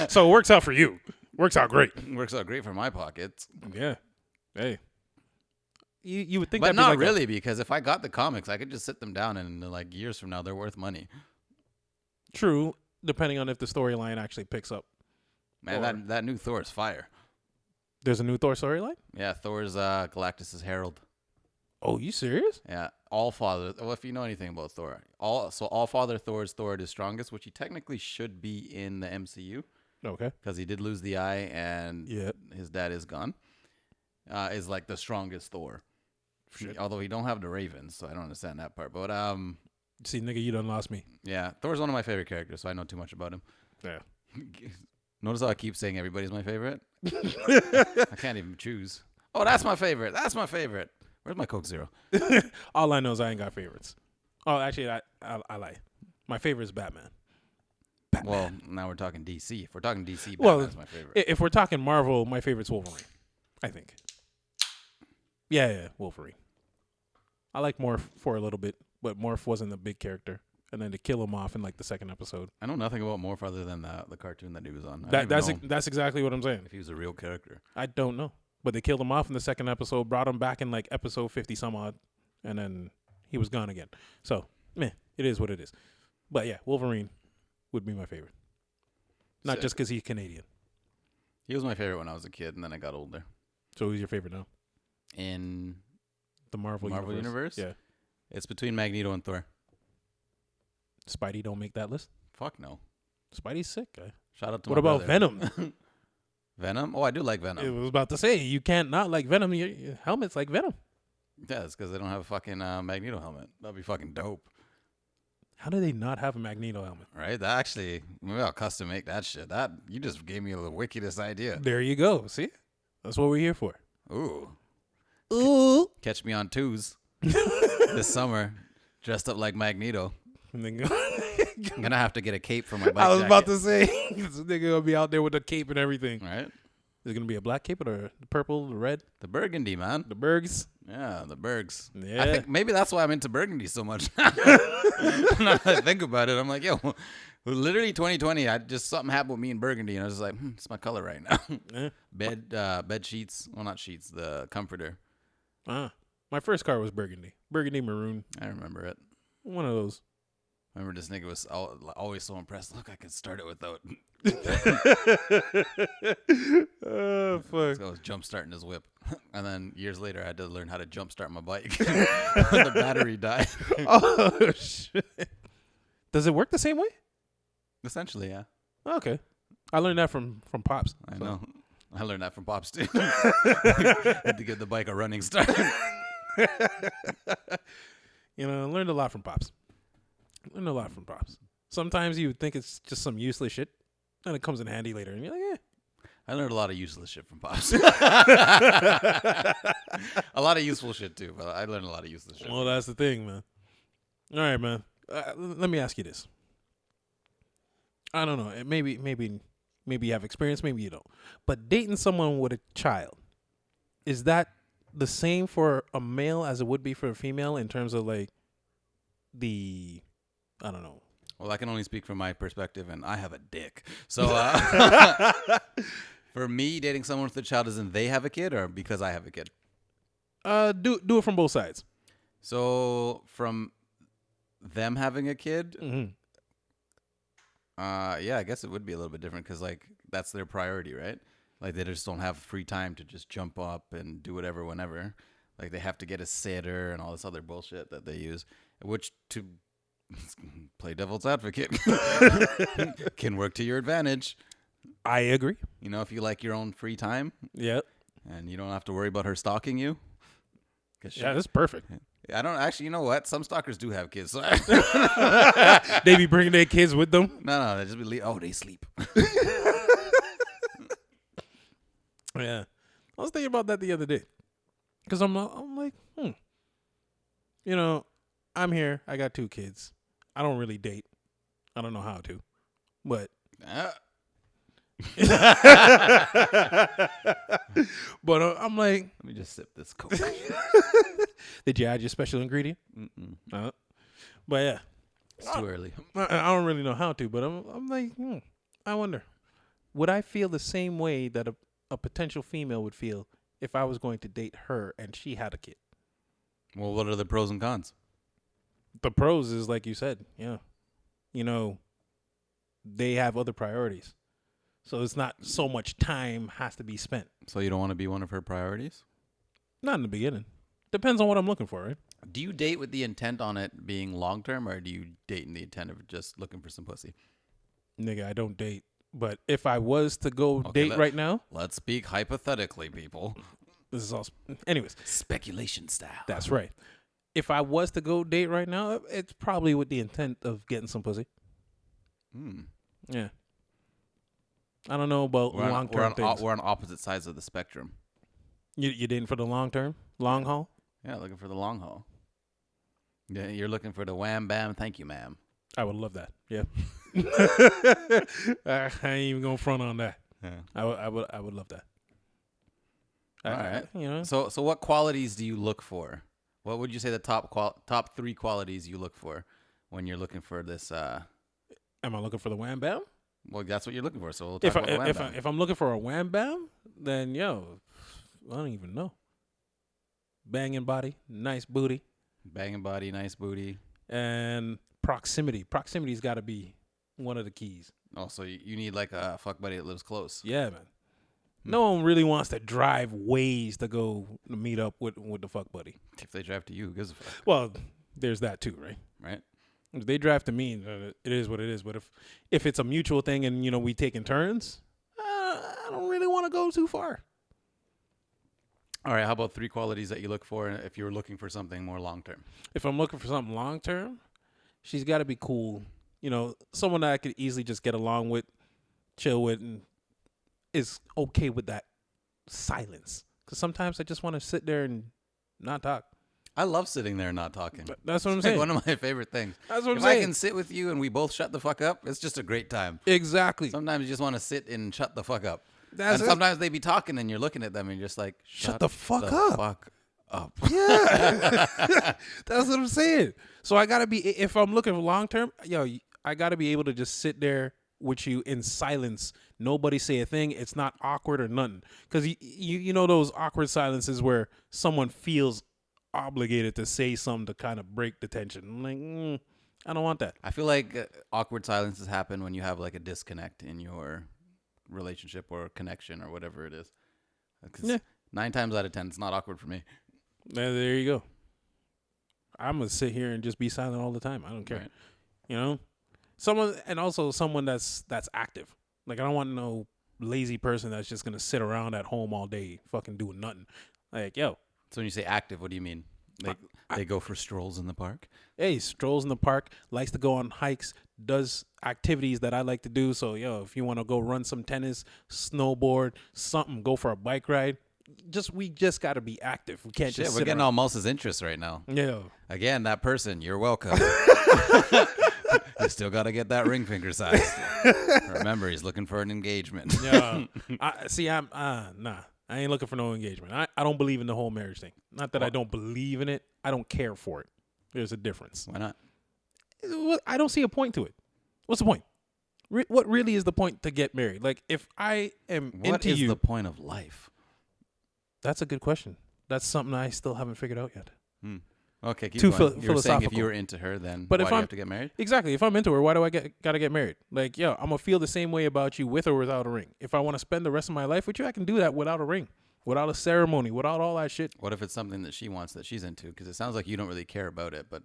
So it works out for you. Works out great. Works out great for my pockets. Yeah. Hey. You would think, but that'd not be like really, because if I got the comics, I could just sit them down, and like years from now, they're worth money. True, depending on if the storyline actually picks up. Man, that new Thor is fire. There's a new Thor storyline? Yeah, Thor's Galactus' herald. Oh, you serious? Yeah, All-Father. Well, if you know anything about Thor, All-Father Thor is Thor at his strongest, which he technically should be in the MCU. Okay. Because he did lose the eye, and his dad is gone. Is like the strongest Thor. Shit. Although he don't have the Ravens, so I don't understand that part. But see, nigga, you done lost me. Yeah, Thor's one of my favorite characters, so I know too much about him. Yeah. Notice how I keep saying everybody's my favorite? I can't even choose. Oh, that's my favorite. That's my favorite. Where's my Coke Zero? All I know is I ain't got favorites. Oh, actually, I lie. My favorite is Batman. Well, now we're talking DC. If we're talking DC, Batman's my favorite. If we're talking Marvel, my favorite's Wolverine, I think. Yeah, Wolverine. I like Morph for a little bit, but Morph wasn't a big character. And then to kill him off in like the second episode. I know nothing about Morph other than the cartoon that he was on. That's exactly what I'm saying. If he was a real character. I don't know. But they killed him off in the second episode, brought him back in like episode 50 some odd, and then he was gone again. So, it is what it is. But yeah, Wolverine would be my favorite. Not just because he's Canadian. He was my favorite when I was a kid, and then I got older. So who's your favorite now? In the Marvel universe? Yeah. It's between Magneto and Thor. Spidey don't make that list? Fuck no. Spidey's sick, guy. Shout out to What about Venom? Venom? Oh, I do like Venom. I was about to say, you can't not like Venom. Your helmet's like Venom. Yeah, it's because they don't have a fucking Magneto helmet. That'd be fucking dope. How do they not have a Magneto helmet? Right? That actually, maybe I'll custom make that shit. You just gave me the wickedest idea. There you go. See? That's what we're here for. Ooh. Catch me on twos this summer, dressed up like Magneto. I'm gonna have to get a cape for my bike. I was about to say, this nigga gonna be out there with the cape and everything. Right? Is it gonna be a black cape or the purple, the red? The burgundy, man. The Bergs. Yeah, the Bergs. Yeah. I think maybe that's why I'm into burgundy so much. Now that I think about it, I'm like, yo, literally 2020, something happened with me in burgundy, and I was just like, it's my color right now. Bed sheets. Well, not sheets. The comforter. My first car was burgundy. Burgundy maroon. I remember it. One of those. I remember this nigga was always so impressed. Look, I could start it without. Oh, fuck. So I was jump starting his whip. And then years later, I had to learn how to jump start my bike when the battery died. Oh, shit. Does it work the same way? Essentially, yeah. Okay. I learned that from Pops. I know. I learned that from Pops, too. Had to give the bike a running start. I learned a lot from Pops. Sometimes you would think it's just some useless shit, and it comes in handy later, and you're like, yeah. I learned a lot of useless shit from Pops. A lot of useful shit, too, but I learned a lot of useless shit. Well, that's the thing, man. All right, man. Let me ask you this. I don't know. Maybe you have experience, maybe you don't. But dating someone with a child, is that the same for a male as it would be for a female in terms of like I don't know. Well, I can only speak from my perspective, and I have a dick. So for me, dating someone with a child, isn't they have a kid or because I have a kid? Do it from both sides. So from them having a kid, mm-hmm. Yeah, I guess it would be a little bit different because like that's their priority, right? Like they just don't have free time to just jump up and do whatever whenever. Like they have to get a sitter and all this other bullshit that they use, which to play devil's advocate can work to your advantage. I agree. You know, if you like your own free time, Yep. and you don't have to worry about her stalking you. Yeah, that's perfect. I don't actually. You know what? Some stalkers do have kids. So They be bringing their kids with them. no, they just be. They sleep. Yeah, I was thinking about that the other day, because I'm like, you know, I'm here. I got 2 kids. I don't really date. I don't know how to, but. But I'm like, Let me just sip this Coke. did you add your special ingredient? But yeah, It's too early. I don't really know how to. But I'm like, I wonder, would I feel the same way that a potential female would feel if I was going to date her and she had a kid? Well, what are the pros and cons? The pros is like you said, yeah, you know, they have other priorities. So it's not so much time has to be spent. So you don't want to be one of her priorities? Not in the beginning. Depends on what I'm looking for, right? Do you date with the intent on it being long term, or do you date in the intent of just looking for some pussy? Nigga, I don't date. But if I was to go date right now. Let's speak hypothetically, people. This is all. Anyways. Speculation style. That's right. If I was to go date right now, it's probably with the intent of getting some pussy. Yeah. I don't know about long-term things. We're on opposite sides of the spectrum. You dating for the long term? Long haul? Yeah, looking for the long haul. Yeah, you're looking for the wham bam. Thank you, ma'am. I would love that. Yeah. I ain't even gonna front on that. Yeah. I would love that. All right. You know. So what qualities do you look for? What would you say the top 3 qualities you look for when you're looking for this? Am I looking for the wham bam? Well, that's what you're looking for. So we'll talk about the wham bam. If I'm looking for a wham bam, then I don't even know. Banging body, nice booty. Banging body, nice booty. And proximity. Proximity's got to be one of the keys. Oh, so you need like a fuck buddy that lives close. Yeah, man. No one really wants to drive ways to go meet up with the fuck buddy. If they drive to you, who gives a fuck? Well, there's that too, right? Right. If they drive to me, it is what it is. But if it's a mutual thing and we taking turns, I don't really want to go too far. All right. How about 3 qualities that you look for if you're looking for something more long term? If I'm looking for something long term, she's got to be cool. Someone that I could easily just get along with, chill with, and is okay with that silence. Because sometimes I just want to sit there and not talk. I love sitting there and not talking. That's what I'm It's saying. like one of my favorite things. That's what I'm if saying. I can sit with you and we both shut the fuck up, it's just a great time. Exactly. Sometimes you just want to sit and shut the fuck up. That's and sometimes they be talking and you're looking at them and you're just like, shut the fuck up. Yeah. That's what I'm saying. So I got to be, if I'm looking for long term, I got to be able to just sit there with you in silence. Nobody say a thing. It's not awkward or nothing. Because you know those awkward silences where someone feels obligated to say something to kind of break the tension. I'm like, I don't want that. I feel like awkward silences happen when you have like a disconnect in your relationship or connection or whatever it is. 'Cause 9 times out of 10, it's not awkward for me. There you go. I'm going to sit here and just be silent all the time. I don't care. Right. Someone that's active. Like, I don't want no lazy person that's just going to sit around at home all day fucking doing nothing. Like, So when you say active, what do you mean? Like they go for strolls in the park? Hey, strolls in the park, likes to go on hikes, does activities that I like to do. So, if you want to go run some tennis, snowboard, something, go for a bike ride. We just got to be active. We can't just sit we're getting around. all Mouse's interest right now. Yeah. Again, that person, you're welcome. You still got to get that ring finger size. Remember, he's looking for an engagement. Yeah. Nah. I ain't looking for no engagement. I don't believe in the whole marriage thing. Not that I don't believe in it. I don't care for it. There's a difference. Why not? I don't see a point to it. What's the point? What really is the point to get married? Like, if I am into you. What is the point of life? That's a good question. That's something I still haven't figured out yet. Okay, keep Too going. You were saying if philosophical. you were into her, then But why if do you I'm- have to get married? Exactly. If I'm into her, why do I gotta get married? Like, I'm gonna feel the same way about you with or without a ring. If I want to spend the rest of my life with you, I can do that without a ring. without a ceremony, without all that shit. What if it's something that she wants that she's into? Because it sounds like you don't really care about it, but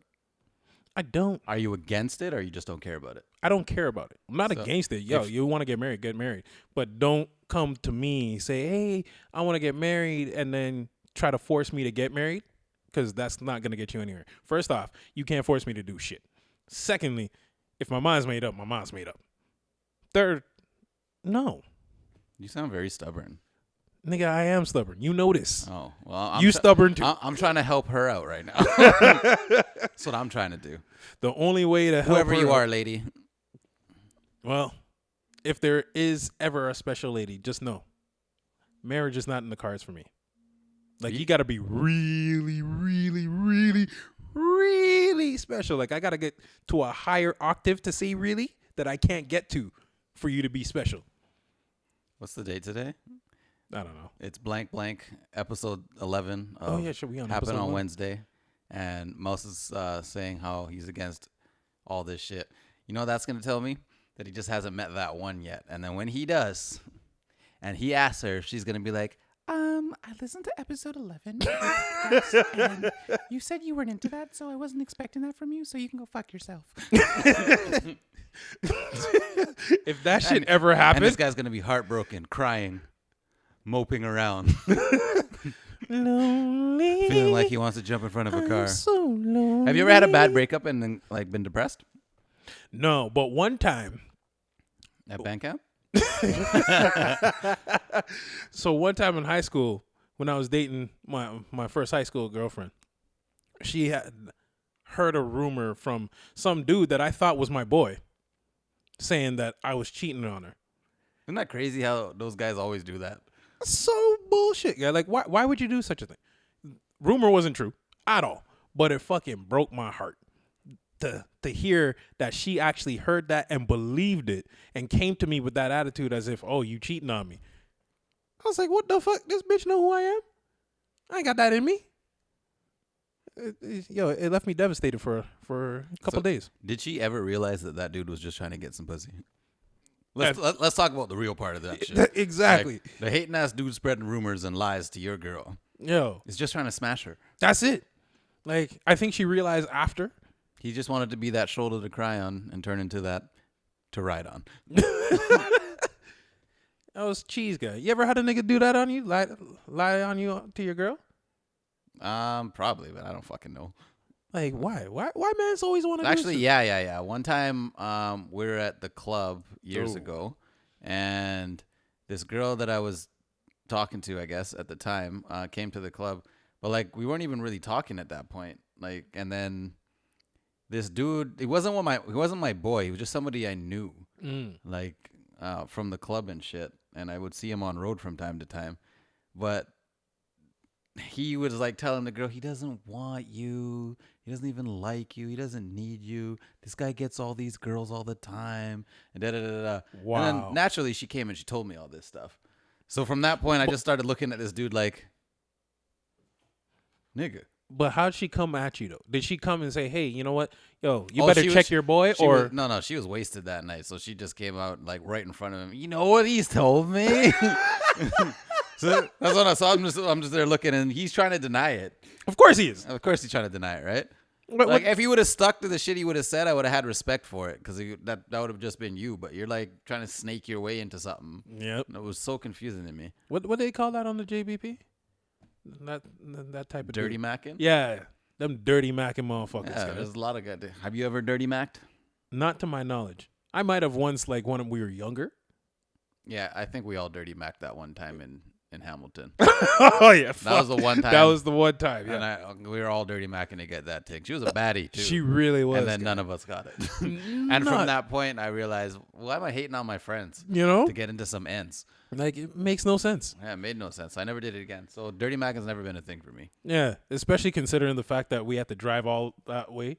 I don't. are you against it or you just don't care about it? I don't care about it. I'm not So, against it. Yo, you want to get married. But don't come to me and say, hey, I want to get married, and then try to force me to get married, because that's not going to get you anywhere. First off, you can't force me to do shit. Secondly, if my mind's made up, my mind's made up. Third, no. You sound very stubborn. Nigga, I am stubborn. You know this. Oh, well, You stubborn too. I'm trying to help her out right now. That's what I'm trying to do. The only way to help Whoever her you out- are, lady. Well, if there is ever a special lady, just know marriage is not in the cards for me. Like, you got to be really, really, really, really special. Like, I got to get to a higher octave to say really that I can't get to for you to be special. What's the date today? I don't know. It's blank episode 11. Of should we on Happen episode on 1? Wednesday, and Mouse is saying how he's against all this shit. You know what that's gonna tell me? That he just hasn't met that one yet. And then when he does, and he asks her, she's gonna be like, I listened to episode 11, and you said you weren't into that, so I wasn't expecting that from you. So you can go fuck yourself. If that shit ever And happened, this guy's gonna be heartbroken, crying, moping around, lonely, feeling like he wants to jump in front of a car. so lonely. Have you ever had a bad breakup and then like been depressed No, but one time. at band camp? So one time in high school, when I was dating my first high school girlfriend, she had heard a rumor from some dude that I thought was my boy, saying that I was cheating on her. Isn't that crazy how those guys always do that? So bullshit, yeah. Like, why would you do such a thing? Rumor wasn't true at all, but it fucking broke my heart to hear that she actually heard that and believed it and came to me with that attitude as if, oh, you cheating on me. I was like, what the fuck? This bitch know who I am? I ain't got that in me. It left me devastated for a couple days. Did she ever realize that that dude was just trying to get some pussy? Let's talk about the real part of that shit. Exactly. Like, the hating ass dude spreading rumors and lies to your girl. Yo, He's just trying to smash her. that's it. Like, I think she realized after. He just wanted to be that shoulder to cry on and turn into that to ride on. I was cheese guy. You ever had a nigga do that on you? Lie on you to your girl? Probably, but I don't fucking know. Like, why? Why man's always want to Actually, do yeah. One time, we were at the club years Oh. ago, and this girl that I was talking to, I guess at the time, came to the club, but like we weren't even really talking at that point. Like, and then this dude, he wasn't my boy. He was just somebody I knew, like from the club and shit. And I would see him on road from time to time, but he was like telling the girl he doesn't want you. He doesn't even like you. He doesn't need you. This guy gets all these girls all the time. And da da da da. Wow. And then naturally she came and she told me all this stuff. So from that point, I just started looking at this dude like, nigga. But how'd she come at you though? Did she come and say, "Hey, you know what? Yo, you Oh, better she was- check your boy," She or was, no, she was wasted that night. So she just came out like right in front of him. You know what he's told me? So that's what I saw. I'm just there looking, and he's trying to deny it. of course he is. Of course he's trying to deny it, right? What- Like if he would have stuck to the shit he would have said, I would have had respect for it because that would have just been you. But you're like trying to snake your way into something. Yep. And it was so confusing to me. What do they call that on the JBP? That type of Dirty dude. macking? Yeah, them dirty macking motherfuckers. Yeah, guys. there's a lot of guys. Have you ever dirty macked? Not to my knowledge. I might have once, like when we were younger. Yeah, I think we all dirty macked that one time in Hamilton. Oh yeah, That was the one time. That was the one time. Yeah, And we were all dirty macking to get that tick. She was a baddie too. she really was. and then guy. none of us got it. And from that point, I realized, why am I hating on my friends you know, to get into some ends? like it makes no sense. Yeah, it made no sense. I never did it again. So dirty mac has never been a thing for me. Yeah, especially considering the fact that we had to drive all that way.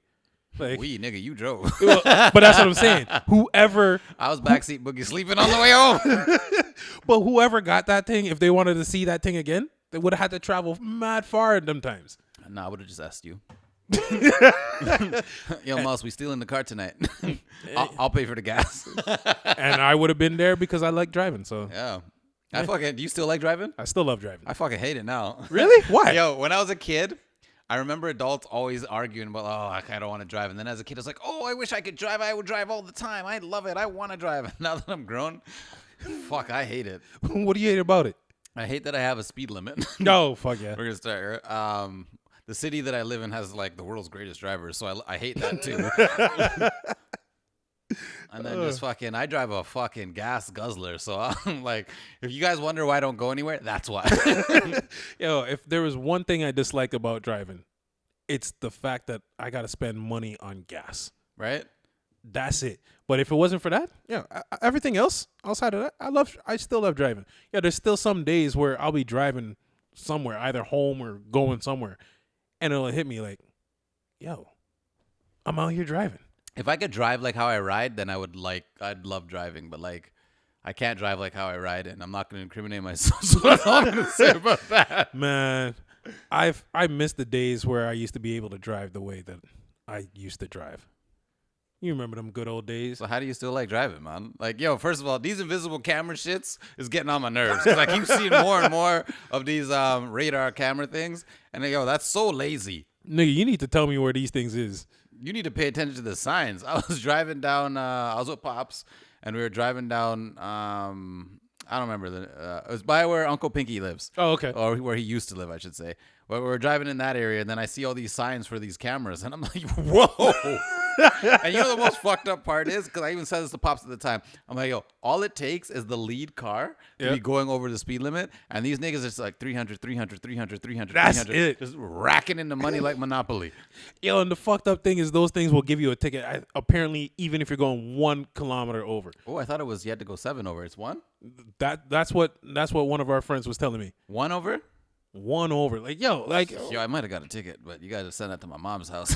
Like, We nigga, you drove. but that's what I'm saying. Whoever, I was backseat boogie sleeping on the way home. but whoever got that thing, if they wanted to see that thing again, they would have had to travel mad far in them times. Nah, I would have just asked you. Yo, Mouse, we stealing the car tonight. I'll pay for the gas. And I would have been there because I like driving. So Yeah. Do you still like driving? I still love driving. I fucking hate it now. Really? Why? Yo, when I was a kid, I remember adults always arguing about, I don't want to drive. And then as a kid, I was like, I wish I could drive. I would drive all the time. I love it. I want to drive. Now that I'm grown, fuck, I hate it. What do you hate about it? I hate that I have a speed limit. No, fuck yeah. We're going to start here. The city that I live in has like the world's greatest drivers. So I hate that too. And then just fucking, I drive a fucking gas guzzler. So I'm like, if you guys wonder why I don't go anywhere, that's why. Yo, if there was one thing I dislike about driving, it's the fact that I got to spend money on gas. Right? That's it. But if it wasn't for that, everything else outside of that, I still love driving. Yeah, there's still some days where I'll be driving somewhere, either home or going somewhere, and it'll hit me like, yo, I'm out here driving. If I could drive like how I ride, then I'd love driving. But like, I can't drive like how I ride, and I'm not going to incriminate myself. So that's all I'm going to say about that. Man, I miss the days where I used to be able to drive the way that I used to drive. You remember them good old days? So how do you still like driving, man? Like, yo, first of all, these invisible camera shits is getting on my nerves. Because I keep seeing more and more of these radar camera things. And yo, that's so lazy. Nigga, you need to tell me where these things is. You need to pay attention to the signs. I was driving down, I was with Pops, and we were driving down, I don't remember. It was by where Uncle Pinky lives. Oh, okay. Or where he used to live, I should say. Well, we were driving in that area, and then I see all these signs for these cameras, and I'm like, whoa. And you know the most fucked up part is, because I even said this to Pops at the time, I'm like, yo, all it takes is the lead car to be going over the speed limit, and these niggas are just like 300, 300, 300, 300, That's 300. it. Just racking in the money like Monopoly. Yo, and the fucked up thing is those things will give you a ticket, apparently, even if you're going 1 kilometer over. Oh, I thought it was you had to go 7 over. It's 1? That's what one of our friends was telling me. 1 over? 1 over. Like, yo, like. Yo, I might have got a ticket, but you got to send that to my mom's house.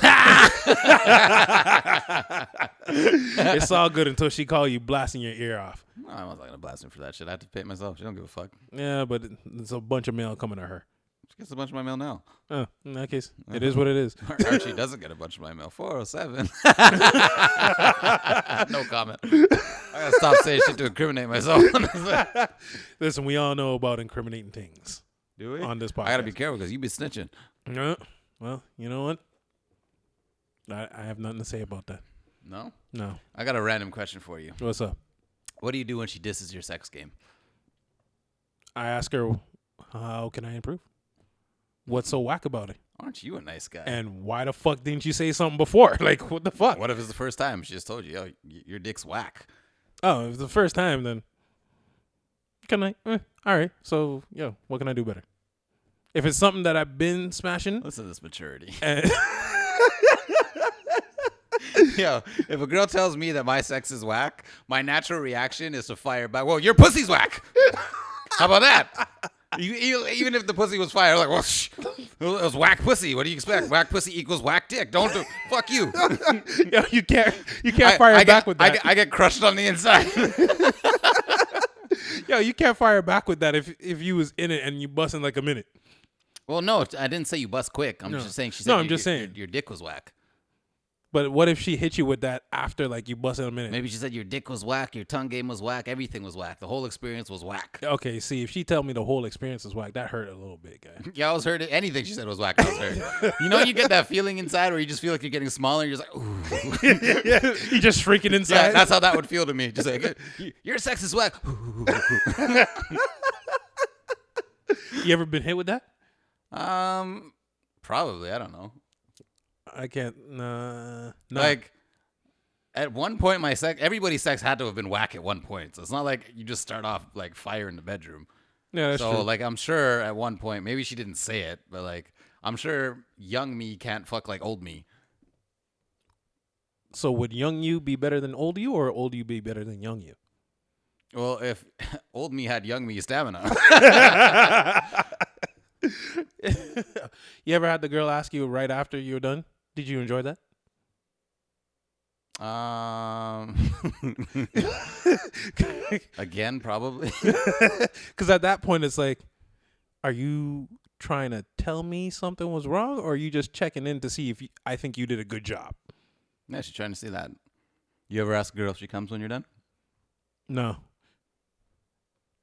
It's all good until she call you blasting your ear off. No, I'm not going to blast him for that shit. I have to pay it myself. She don't give a fuck. Yeah, but it's a bunch of mail coming to her. She gets a bunch of my mail now. Oh, in that case, it is what it is. Archie doesn't get a bunch of my mail. 407. No comment. I got to stop saying shit to incriminate myself. Listen, we all know about incriminating things. Do we? On this podcast. I got to be careful because you be snitching. Well, you know what? I have nothing to say about that. No? No. I got a random question for you. What's up? What do you do when she disses your sex game? I ask her, how can I improve? What's so whack about it? Aren't you a nice guy? And why the fuck didn't you say something before? Like, what the fuck? What if it's the first time? She just told you, yo, your dick's whack. Oh, if it's the first time, then can I? All right. So, yo, what can I do better? If it's something that I've been smashing. Listen to this maturity. And Yo, if a girl tells me that my sex is whack, my natural reaction is to fire back. Well, your pussy's whack. How about that? Even if the pussy was fire, like, well, it was whack pussy. What do you expect? Whack pussy equals whack dick. Don't do. Fuck you. Yo, you can't fire back with that. I get crushed on the inside. Yo, you can't fire back with that if you was in it and you bust in like a minute. Well, no, I didn't say you bust quick. I'm just saying. She said. No, I'm just saying your dick was whack. But what if she hit you with that after like you bust in a minute? Maybe she said your dick was whack, your tongue game was whack, everything was whack. The whole experience was whack. Okay, see, if she tell me the whole experience was whack, that hurt a little bit, guy. Yeah, I was hurt. Anything she said was whack, I was hurt. You know, you get that feeling inside where you just feel like you're getting smaller. You're just like, ooh. Yeah, you just shrinking inside. Yeah, that's how that would feel to me. Just like, your sex is whack. You ever been hit with that? Probably. I don't know. I can't. No. Like, at one point, everybody's sex had to have been whack at one point. So it's not like you just start off like fire in the bedroom. Yeah, that's true. So like, I'm sure at one point, maybe she didn't say it, but like, I'm sure young me can't fuck like old me. So would young you be better than old you, or old you be better than young you? Well, if old me had young me stamina. You ever had the girl ask you right after you were done? Did you enjoy that? Again, probably. Because at that point, it's like, are you trying to tell me something was wrong, or are you just checking in to see if I think you did a good job? Yeah, she's trying to see that. You ever ask a girl if she comes when you're done? No.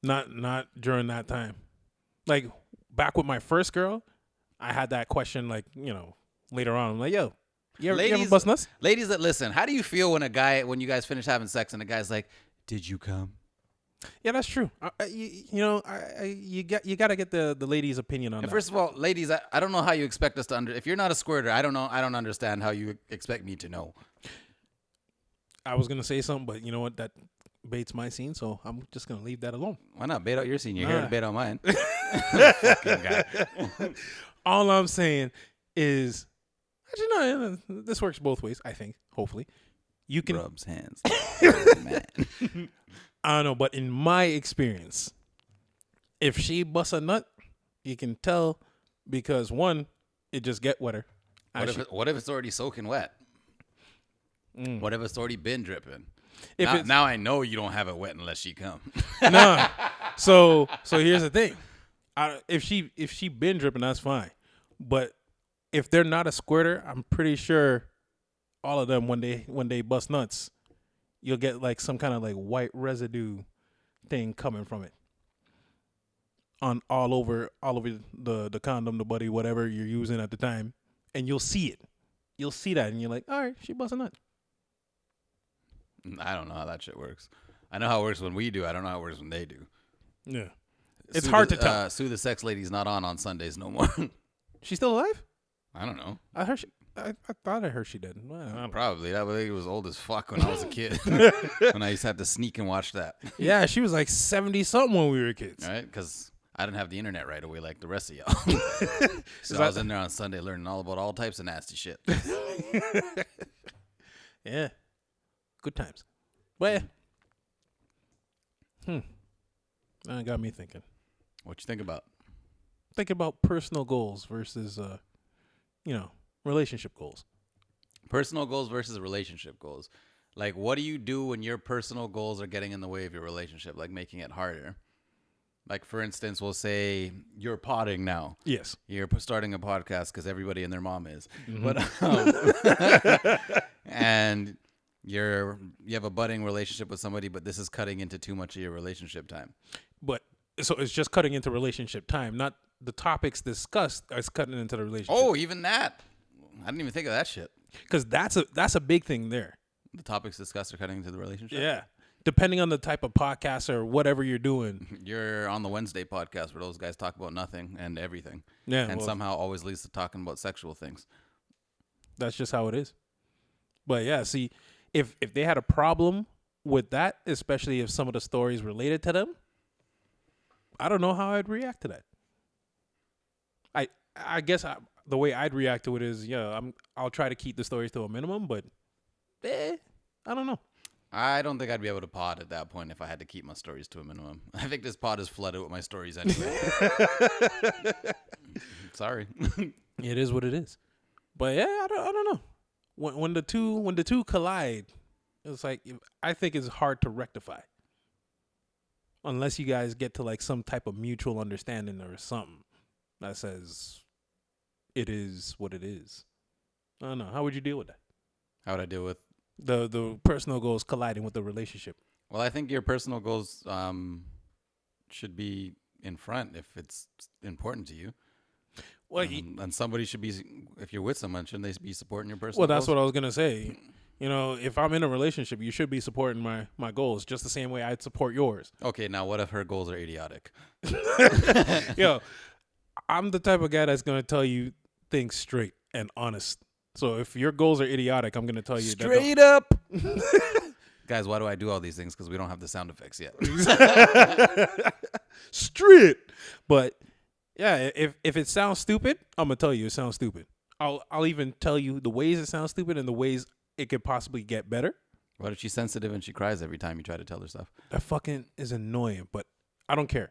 Not during that time. Like back with my first girl, I had that question. Like later on, I'm like, yo, you ever bust nuts? Ladies that listen, how do you feel when you guys finish having sex and the guy's like, "Did you come?" Yeah, that's true. You got to get the lady's opinion on that. First of all, ladies, I don't know how you expect us to if you're not a squirter, I don't understand how you expect me to know. I was gonna say something, but you know what? That baits my scene, so I'm just gonna leave that alone. Why not bait out your scene? You're here to bait out mine. Fucking guy. All I'm saying is, actually, no, this works both ways. I think, hopefully, you can rubs hands. Man. I don't know, but in my experience, if she busts a nut, you can tell because one, it just get wetter. What if it's already soaking wet? What if it's already been dripping? Now I know you don't have it wet unless she come. Nah. So here's the thing. If she been dripping, that's fine. But if they're not a squirter, I'm pretty sure all of them when they bust nuts, you'll get like some kind of like white residue thing coming from it on all over the condom, the buddy, whatever you're using at the time, and you'll see it. You'll see that, and you're like, all right, she bust a nut. I don't know how that shit works. I know how it works when we do. I don't know how it works when they do. Yeah, it's hard to tell. Sue the Sex Lady's not on Sundays no more. She's still alive? I don't know. I thought I heard she did. Probably. That was was old as fuck when I was a kid. When I used to have to sneak and watch that. Yeah, she was like 70 something when we were kids. Right? Because I didn't have the internet right away like the rest of y'all. So I was in there on Sunday learning all about all types of nasty shit. Yeah. Good times. Well, that got me thinking. What you think about? Thinking about personal goals versus, relationship goals. Personal goals versus relationship goals. Like, what do you do when your personal goals are getting in the way of your relationship, like making it harder? Like, for instance, we'll say you're potting now. Yes. You're starting a podcast because everybody and their mom is. Mm-hmm. But and you have a budding relationship with somebody, but this is cutting into too much of your relationship time. But so it's just cutting into relationship time, not the topics discussed. It's cutting into the relationship. Oh, even that. I didn't even think of that shit. Because that's a big thing there. The topics discussed are cutting into the relationship? Yeah. Depending on the type of podcast or whatever you're doing. You're on the Wednesday podcast where those guys talk about nothing and everything. Yeah. And somehow always leads to talking about sexual things. That's just how it is. But yeah, see, if they had a problem with that, especially if some of the stories related to them, I don't know how I'd react to that. I guess the way I'd react to it is, I'll try to keep the stories to a minimum, but I don't know. I don't think I'd be able to pod at that point if I had to keep my stories to a minimum. I think this pod is flooded with my stories anyway. Sorry. It is what it is. But yeah, I don't know. When the two collide, it's like I think it's hard to rectify. Unless you guys get to like some type of mutual understanding or something that says it is what it is. I don't know. How would you deal with that? How would I deal with the personal goals colliding with the relationship? Well, I think your personal goals should be in front if it's important to you. Well, and somebody should be, if you're with someone, shouldn't they be supporting your personal goals? Well, that's goals? what I was going to say. If I'm in a relationship, you should be supporting my goals just the same way I'd support yours. Okay, now what if her goals are idiotic? Yo, I'm the type of guy that's going to tell you things straight and honest. So if your goals are idiotic, I'm going to tell you straight up. Guys, why do I do all these things? Because we don't have the sound effects yet. Straight. But yeah, if it sounds stupid, I'm going to tell you it sounds stupid. I'll even tell you the ways it sounds stupid and the ways it could possibly get better. What if she's sensitive and she cries every time you try to tell her stuff? That fucking is annoying, but I don't care.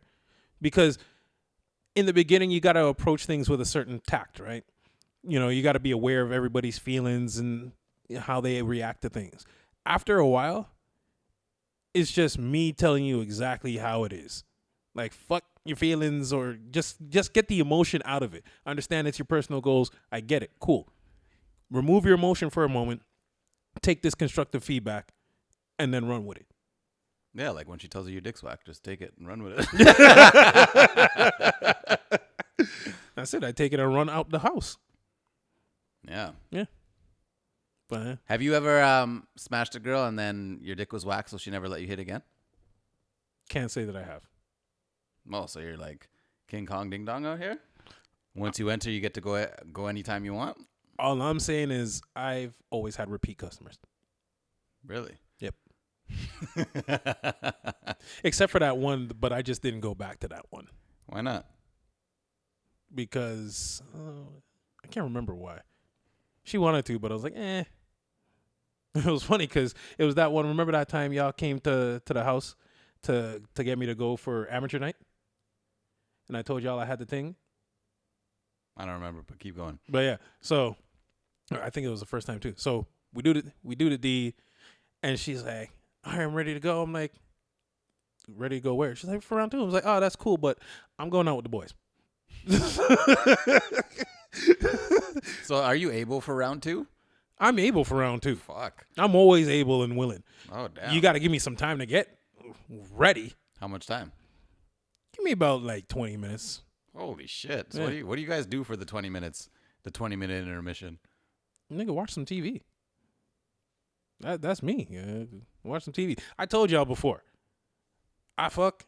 Because in the beginning, you got to approach things with a certain tact, right? You got to be aware of everybody's feelings and how they react to things. After a while, it's just me telling you exactly how it is. Like, fuck your feelings or just get the emotion out of it. I understand it's your personal goals. I get it. Cool. Remove your emotion for a moment. Take this constructive feedback and then run with it. Yeah, like when she tells you your dick's whack, just take it and run with it. That's it. I take it and run out the house. Yeah. Yeah. But Have you ever smashed a girl and then your dick was whack, so she never let you hit again? can't say that I have. Oh, so you're like King Kong Ding Dong out here? Once you enter, you get to go anytime you want? All I'm saying is I've always had repeat customers. Really? Yep. Except for that one, but I just didn't go back to that one. Why not? Because I can't remember why. She wanted to, but I was like, eh. It was funny because it was that one. Remember that time y'all came to the house to get me to go for amateur night? And I told y'all I had the thing? I don't remember, but keep going. But yeah, so I think it was the first time too. So we do the D, and she's like, all right, I'm ready to go. I'm like, ready to go where? She's like, for round 2. I was like, oh, that's cool, but I'm going out with the boys. So are you able for round 2? I'm able for round 2. Fuck. I'm always able and willing. Oh, damn. You got to give me some time to get ready. How much time? Give me about like 20 minutes. Holy shit. So Yeah. what do you guys do for the 20 minutes, the 20-minute intermission? Nigga, watch some TV. That's me. Yeah. Watch some TV. I told y'all before. I fuck.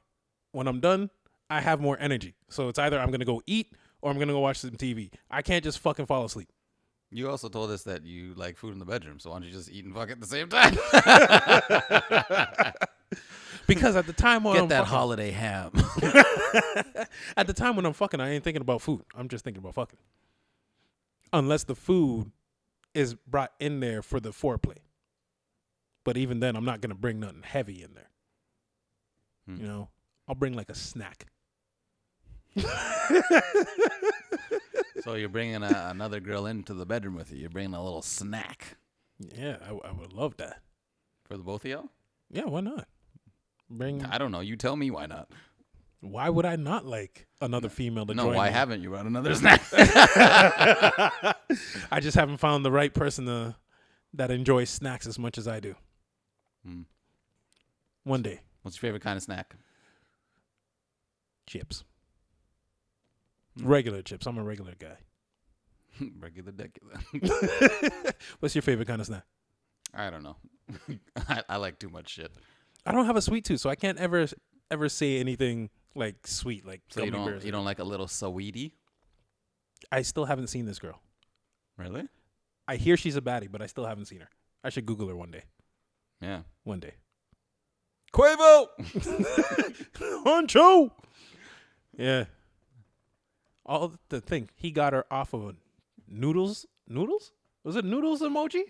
When I'm done, I have more energy. So it's either I'm going to go eat or I'm going to go watch some TV. I can't just fucking fall asleep. You also told us that you like food in the bedroom, so why don't you just eat and fuck at the same time? Because at the time when Get I'm that fucking, holiday ham. at the time when I'm fucking, I ain't thinking about food. I'm just thinking about fucking. Unless the food is brought in there for the foreplay. But even then, I'm not going to bring nothing heavy in there. You know, I'll bring like a snack. So you're bringing another girl into the bedroom with you. You're bringing a little snack. Yeah, I would love that. For the both of y'all? Yeah, why not? I don't know. You tell me why not. Why would I not like another female to join No, why me? haven't you brought another snack? I just haven't found the right person that enjoys snacks as much as I do. One day. What's your favorite kind of snack? Chips. Regular chips. I'm a regular guy. Regular degular. What's your favorite kind of snack? I don't know. I like too much shit. I don't have a sweet tooth, so I can't ever say anything like sweet, like So gummy bears. you don't like a little sweetie? I still haven't seen this girl. Really? I hear she's a baddie, but I still haven't seen her. I should Google her one day. Yeah. One day. Quavo! Honcho! Yeah. All the thing, he got her off of noodles? Noodles? Was it noodles emoji?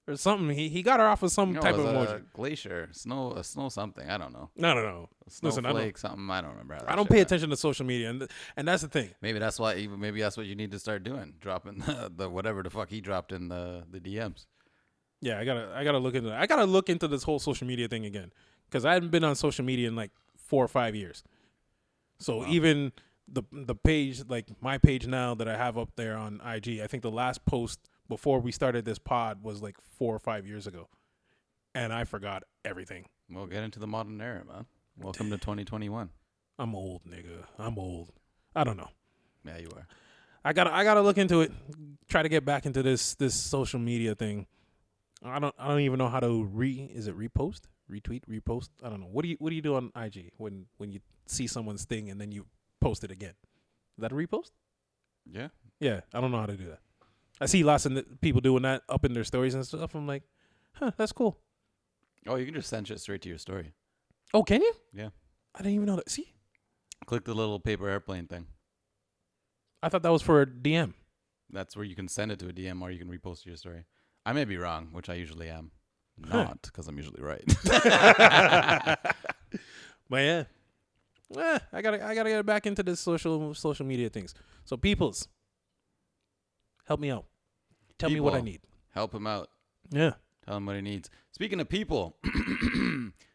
Or something. He got her off of some type of emoji. Glacier. Snow something. I don't know. No. Listen, I Snowflake something. I don't remember. I don't pay attention to social media, and that's the thing. Maybe that's what you need to start doing. Dropping the whatever the fuck he dropped in the DMs. Yeah, I gotta look into that. I gotta look into this whole social media thing again, because I hadn't been on social media in like 4 or 5 years. So even the page, like my page now that I have up there on IG, I think the last post before we started this pod was like 4 or 5 years ago, and I forgot everything. We'll get into the modern era, man. Welcome to 2021. I'm old, nigga. I'm old. I don't know. Yeah, you are. I gotta look into it. Try to get back into this social media thing. I don't even know how to is it repost, retweet, repost? I don't know. What do you do on IG when you see someone's thing and then you post it again? Is that a repost? Yeah. Yeah, I don't know how to do that. I see lots of people doing that up in their stories and stuff. I'm like, huh, that's cool. Oh, you can just send shit straight to your story. Oh, can you? Yeah. I didn't even know that. See? Click the little paper airplane thing. I thought that was for a DM. That's where you can send it to a DM or you can repost to your story. I may be wrong, which I usually am. Not, because I'm usually right. But yeah. I gotta get back into this social media things. So peoples, help me out. Tell me what I need. Help him out. Yeah. Tell him what he needs. Speaking of people,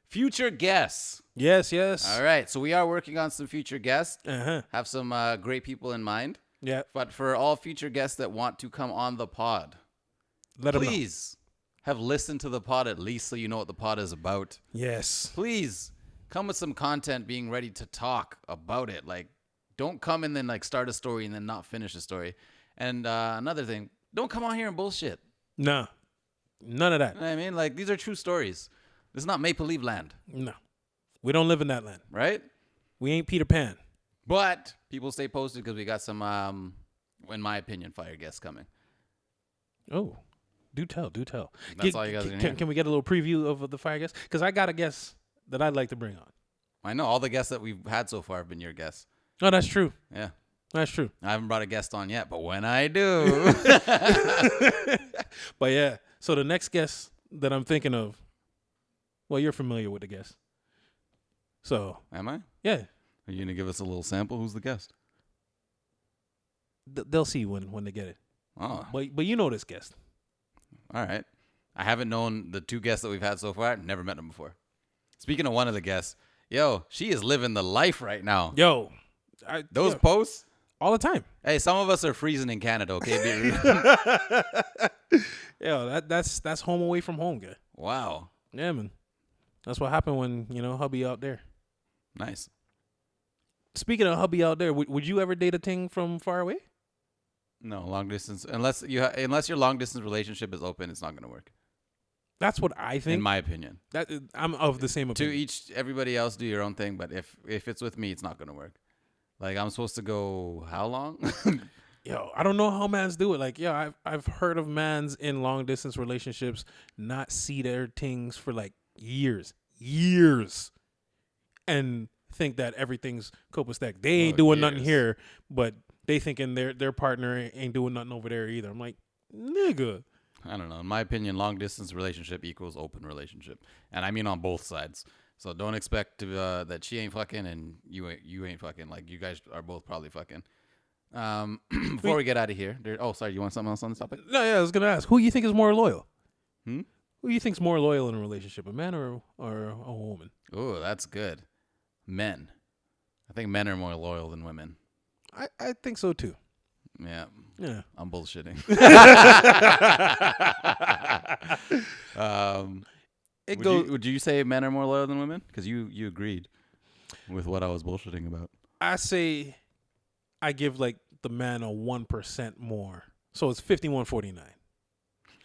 future guests. Yes. All right. So we are working on some future guests. Uh-huh. Have some great people in mind. Yeah. But for all future guests that want to come on the pod, Let them know. please have listened to the pod at least so you know what the pod is about. Yes. Please come with some content being ready to talk about it. Like, don't come and then like start a story and then not finish a story. And another thing, don't come on here and bullshit. Nah. None of that. You know what I mean? Like, these are true stories. This is not Maple Leaf land. No. We don't live in that land. Right? We ain't Peter Pan. But people stay posted because we got some, in my opinion, fire guests coming. Oh. Do tell. That's all you guys are gonna hear. Can we get a little preview of the fire guests? Because I got a guest that I'd like to bring on. I know all the guests that we've had so far have been your guests. Oh, that's true. Yeah. That's true. I haven't brought a guest on yet, but when I do. But yeah, so the next guest that I'm thinking of, well, you're familiar with the guest. So. Am I? Yeah. Are you going to give us a little sample? Who's the guest? They'll see when they get it. Oh. But you know this guest. All right. I haven't known the 2 guests that we've had so far. I've never met them before. Speaking of one of the guests, yo, she is living the life right now. Yo. Those posts? All the time. Hey, some of us are freezing in Canada, okay? Yo, that's home away from home, guy. Wow. Yeah, man. That's what happened when, hubby out there. Nice. Speaking of hubby out there, would you ever date a ting from far away? No, long distance. Unless your long distance relationship is open, it's not going to work. That's what I think. In my opinion. I'm of the same opinion. Everybody else do your own thing, but if it's with me, it's not going to work. Like, I'm supposed to go how long? Yo, I don't know how mans do it. Like, yo, I've heard of mans in long distance relationships not see their things for like years, and think that everything's copacetic. They ain't doing nothing here, but they thinking their partner ain't doing nothing over there either. I'm like, nigga. I don't know. In my opinion, long distance relationship equals open relationship, and I mean on both sides. So don't expect that she ain't fucking and you ain't fucking. Like, you guys are both probably fucking. Before we get out of here, sorry, you want something else on this topic? No, yeah, I was gonna ask, who you think is more loyal? Who you think's more loyal in a relationship, a man or a woman? Oh, that's good. Men. I think men are more loyal than women. I think so too. Yeah. Yeah. I'm bullshitting. Would you say men are more loyal than women? Because you agreed with what I was bullshitting about. I say I give like the man a 1% more. So it's 51-49.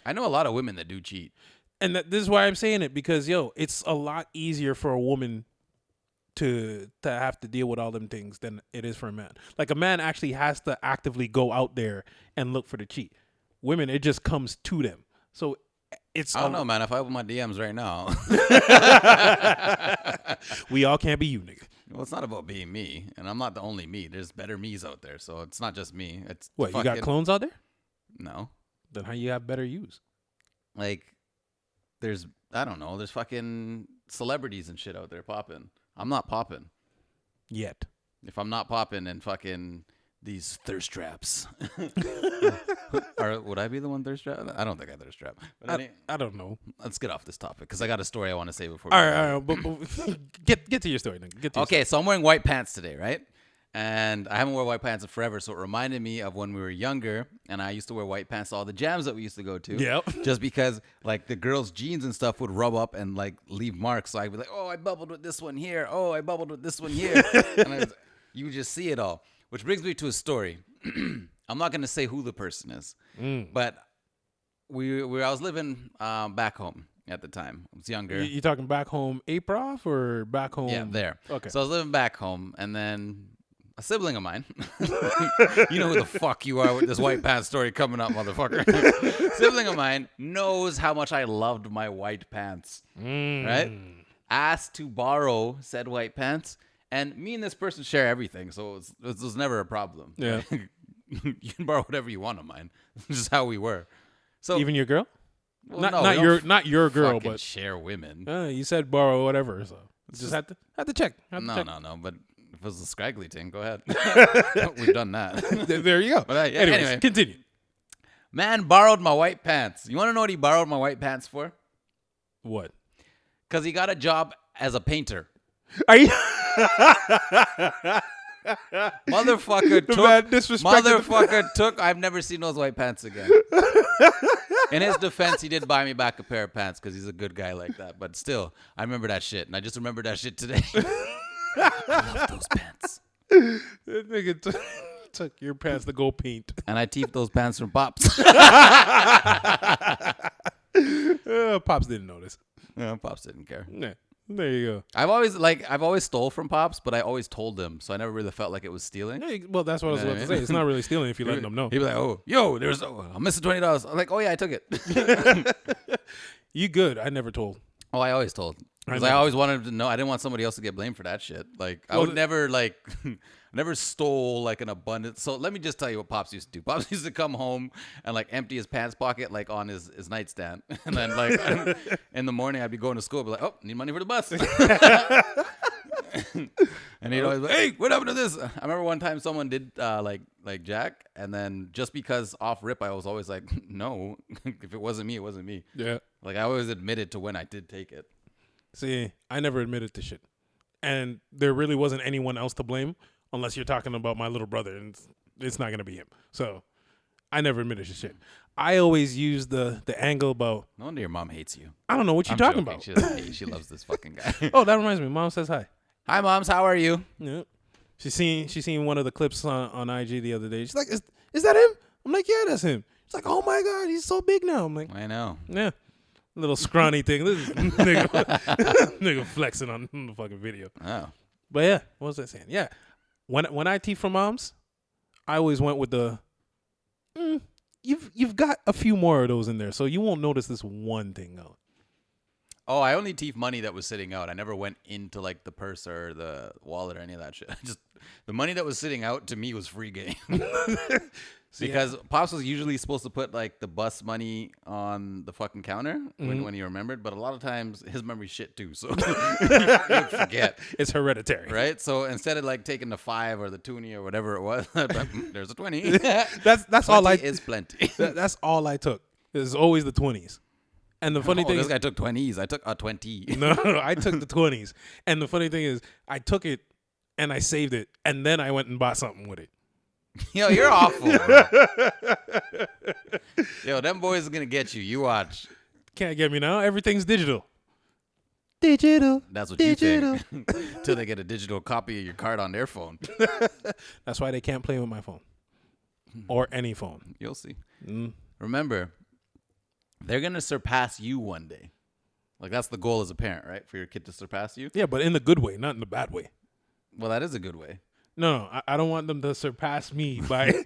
I know a lot of women that do cheat. And this is why I'm saying it, because, yo, it's a lot easier for a woman to have to deal with all them things than it is for a man. Like, a man actually has to actively go out there and look for the cheat. Women, it just comes to them. So I don't know, man. If I open my DMs right now. We all can't be you, nigga. Well, it's not about being me, and I'm not the only me. There's better me's out there, so it's not just me. It's what, you got clones out there? No. Then how you have better yous? Like, there's fucking celebrities and shit out there popping. I'm not popping. Yet. If I'm not popping, then fucking these thirst traps. Would I be the one thirst trap? I don't think I thirst trap. But I don't know. Let's get off this topic because I got a story I want to say before. All right. But get to your story. Then. So I'm wearing white pants today, right? And I haven't worn white pants in forever, so it reminded me of when we were younger, and I used to wear white pants to all the jams that we used to go to. Yep. Just because, like, the girls' jeans and stuff would rub up and, like, leave marks. So I'd be like, oh, I bubbled with this one here. Oh, I bubbled with this one here. And you just see it all. Which brings me to a story. I'm not going to say who the person is, but I was living back home at the time. I was younger. You talking back home April or back home? Yeah, there. Okay. So I was living back home, and then a sibling of mine, you know who the fuck you are with this white pants story coming up, motherfucker. Sibling of mine knows how much I loved my white pants, right? Asked to borrow said white pants, and me and this person share everything, so it was never a problem. Yeah. You can borrow whatever you want of mine. This is how we were. So even your girl? Well, not your girl, but share women. You said borrow whatever, so just had to check. No. But if it was a scraggly thing, go ahead. We've done that. There you go. But anyway, continue. Man borrowed my white pants. You want to know what he borrowed my white pants for? What? Because he got a job as a painter. Are you? Motherfucker took. I've never seen those white pants again. In his defense, he did buy me back a pair of pants because he's a good guy like that. But still, I remember that shit, and I just remember that shit today. I love those pants. That nigga took your pants to go paint. And I teeped those pants from Pops. Pops didn't notice. No, Pops didn't care. Yeah, there you go. I've always stole from Pops, but I always told them, so I never really felt like it was stealing. Yeah, well, that's what I was about to say. It's not really stealing if you let them know. He'd be like, "Oh, yo, I'm missing $20." I'm like, "Oh yeah, I took it." You good? I never told. Oh, I always told. Because I always wanted to know. I didn't want somebody else to get blamed for that shit. Like, I would never, like, never stole, like, an abundance. So let me just tell you what Pops used to do. Pops used to come home and, like, empty his pants pocket, like, on his nightstand. And then, like, in the morning, I'd be going to school. I'd be like, oh, need money for the bus. And he'd always be like, hey, what happened to this? I remember one time someone did, like Jack. And then just because off rip, I was always like, no, if it wasn't me, it wasn't me. Yeah. Like, I always admitted to when I did take it. See, I never admitted to shit. And there really wasn't anyone else to blame unless you're talking about my little brother, and it's not going to be him. So I never admitted to shit. I always use the angle about... No wonder your mom hates you. I don't know what you're talking about. She doesn't hate you. She loves this fucking guy. Oh, that reminds me. Mom says hi. Hi, Moms. How are you? Yeah. She seen one of the clips on IG the other day. She's like, is that him? I'm like, yeah, that's him. She's like, oh, my God, he's so big now. I'm like... I know. Yeah. Little scrawny thing. This nigga flexing on the fucking video. Oh. But yeah, what was I saying? Yeah. When I teeth from moms, I always went with the you've got a few more of those in there, so you won't notice this one thing out. Oh, I only teeth money that was sitting out. I never went into like the purse or the wallet or any of that shit. Just the money that was sitting out to me was free game. Because Pops was usually supposed to put like the bus money on the fucking counter when he remembered, but a lot of times his memory's shit too, so you'd forget. It's hereditary, right? So instead of like taking the 5 or the toonie or whatever it was, there's a 20. That's all I is plenty. That's all I took. It's always the 20s. And the funny thing this is, guy took 20s. I took a 20. No, I took the 20s. And the funny thing is, I took it and I saved it, and then I went and bought something with it. Yo, you're awful, bro. Yo, them boys are gonna get you. You watch. Can't get me now. Everything's digital. Digital. That's what you think. Until they get a digital copy of your card on their phone. That's why they can't play with my phone. Or any phone. You'll see. Remember, they're gonna surpass you one day. Like, that's the goal as a parent, right? For your kid to surpass you. Yeah, but in the good way, not in the bad way. Well, that is a good way. No, I don't want them to surpass me by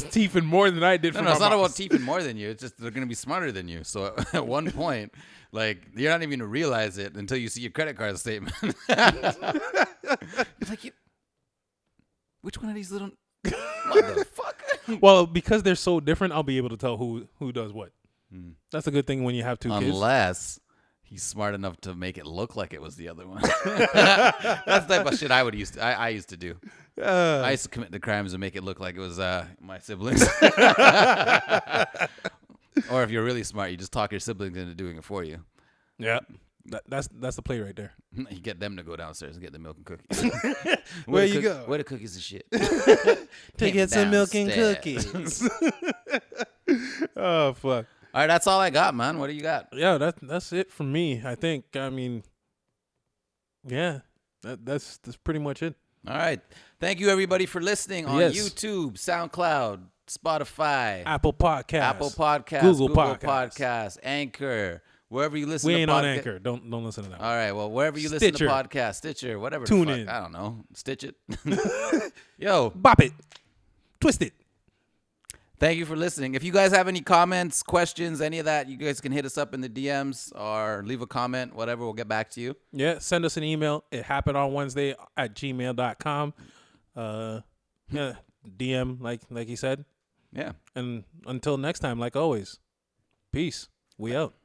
teething more than I did. No, it's not about teething more than you. It's just they're gonna be smarter than you. So at one point, like, you're not even gonna realize it until you see your credit card statement. You're like, which one of these little motherfucker? Well, because they're so different, I'll be able to tell who does what. That's a good thing when you have two kids. Unless he's smart enough to make it look like it was the other one. That's the type of shit I used to do. I used to commit the crimes and make it look like it was my siblings. Or if you're really smart, you just talk your siblings into doing it for you. Yeah, that's the play right there. You get them to go downstairs and get the milk and cookies. Where you go? Where the cookies and shit. To get some milk and cookies. Oh, fuck. All right, that's all I got, man. What do you got? Yeah, that's it for me. I think. I mean, yeah, that's pretty much it. All right. Thank you, everybody, for listening on YouTube, SoundCloud, Spotify, Apple Podcasts, Google Podcasts, Anchor, wherever you listen. We to ain't on Anchor. Don't listen to that. All right. Well, wherever you listen to podcasts, Stitcher, whatever. Tune in. I don't know. Stitch it. Yo, bop it, twist it. Thank you for listening. If you guys have any comments, questions, any of that, you guys can hit us up in the DMs or leave a comment, whatever. We'll get back to you. Yeah, send us an email. It happened on Wednesday @gmail.com. Yeah, DM like he said. Yeah. And until next time, like always, peace. We out.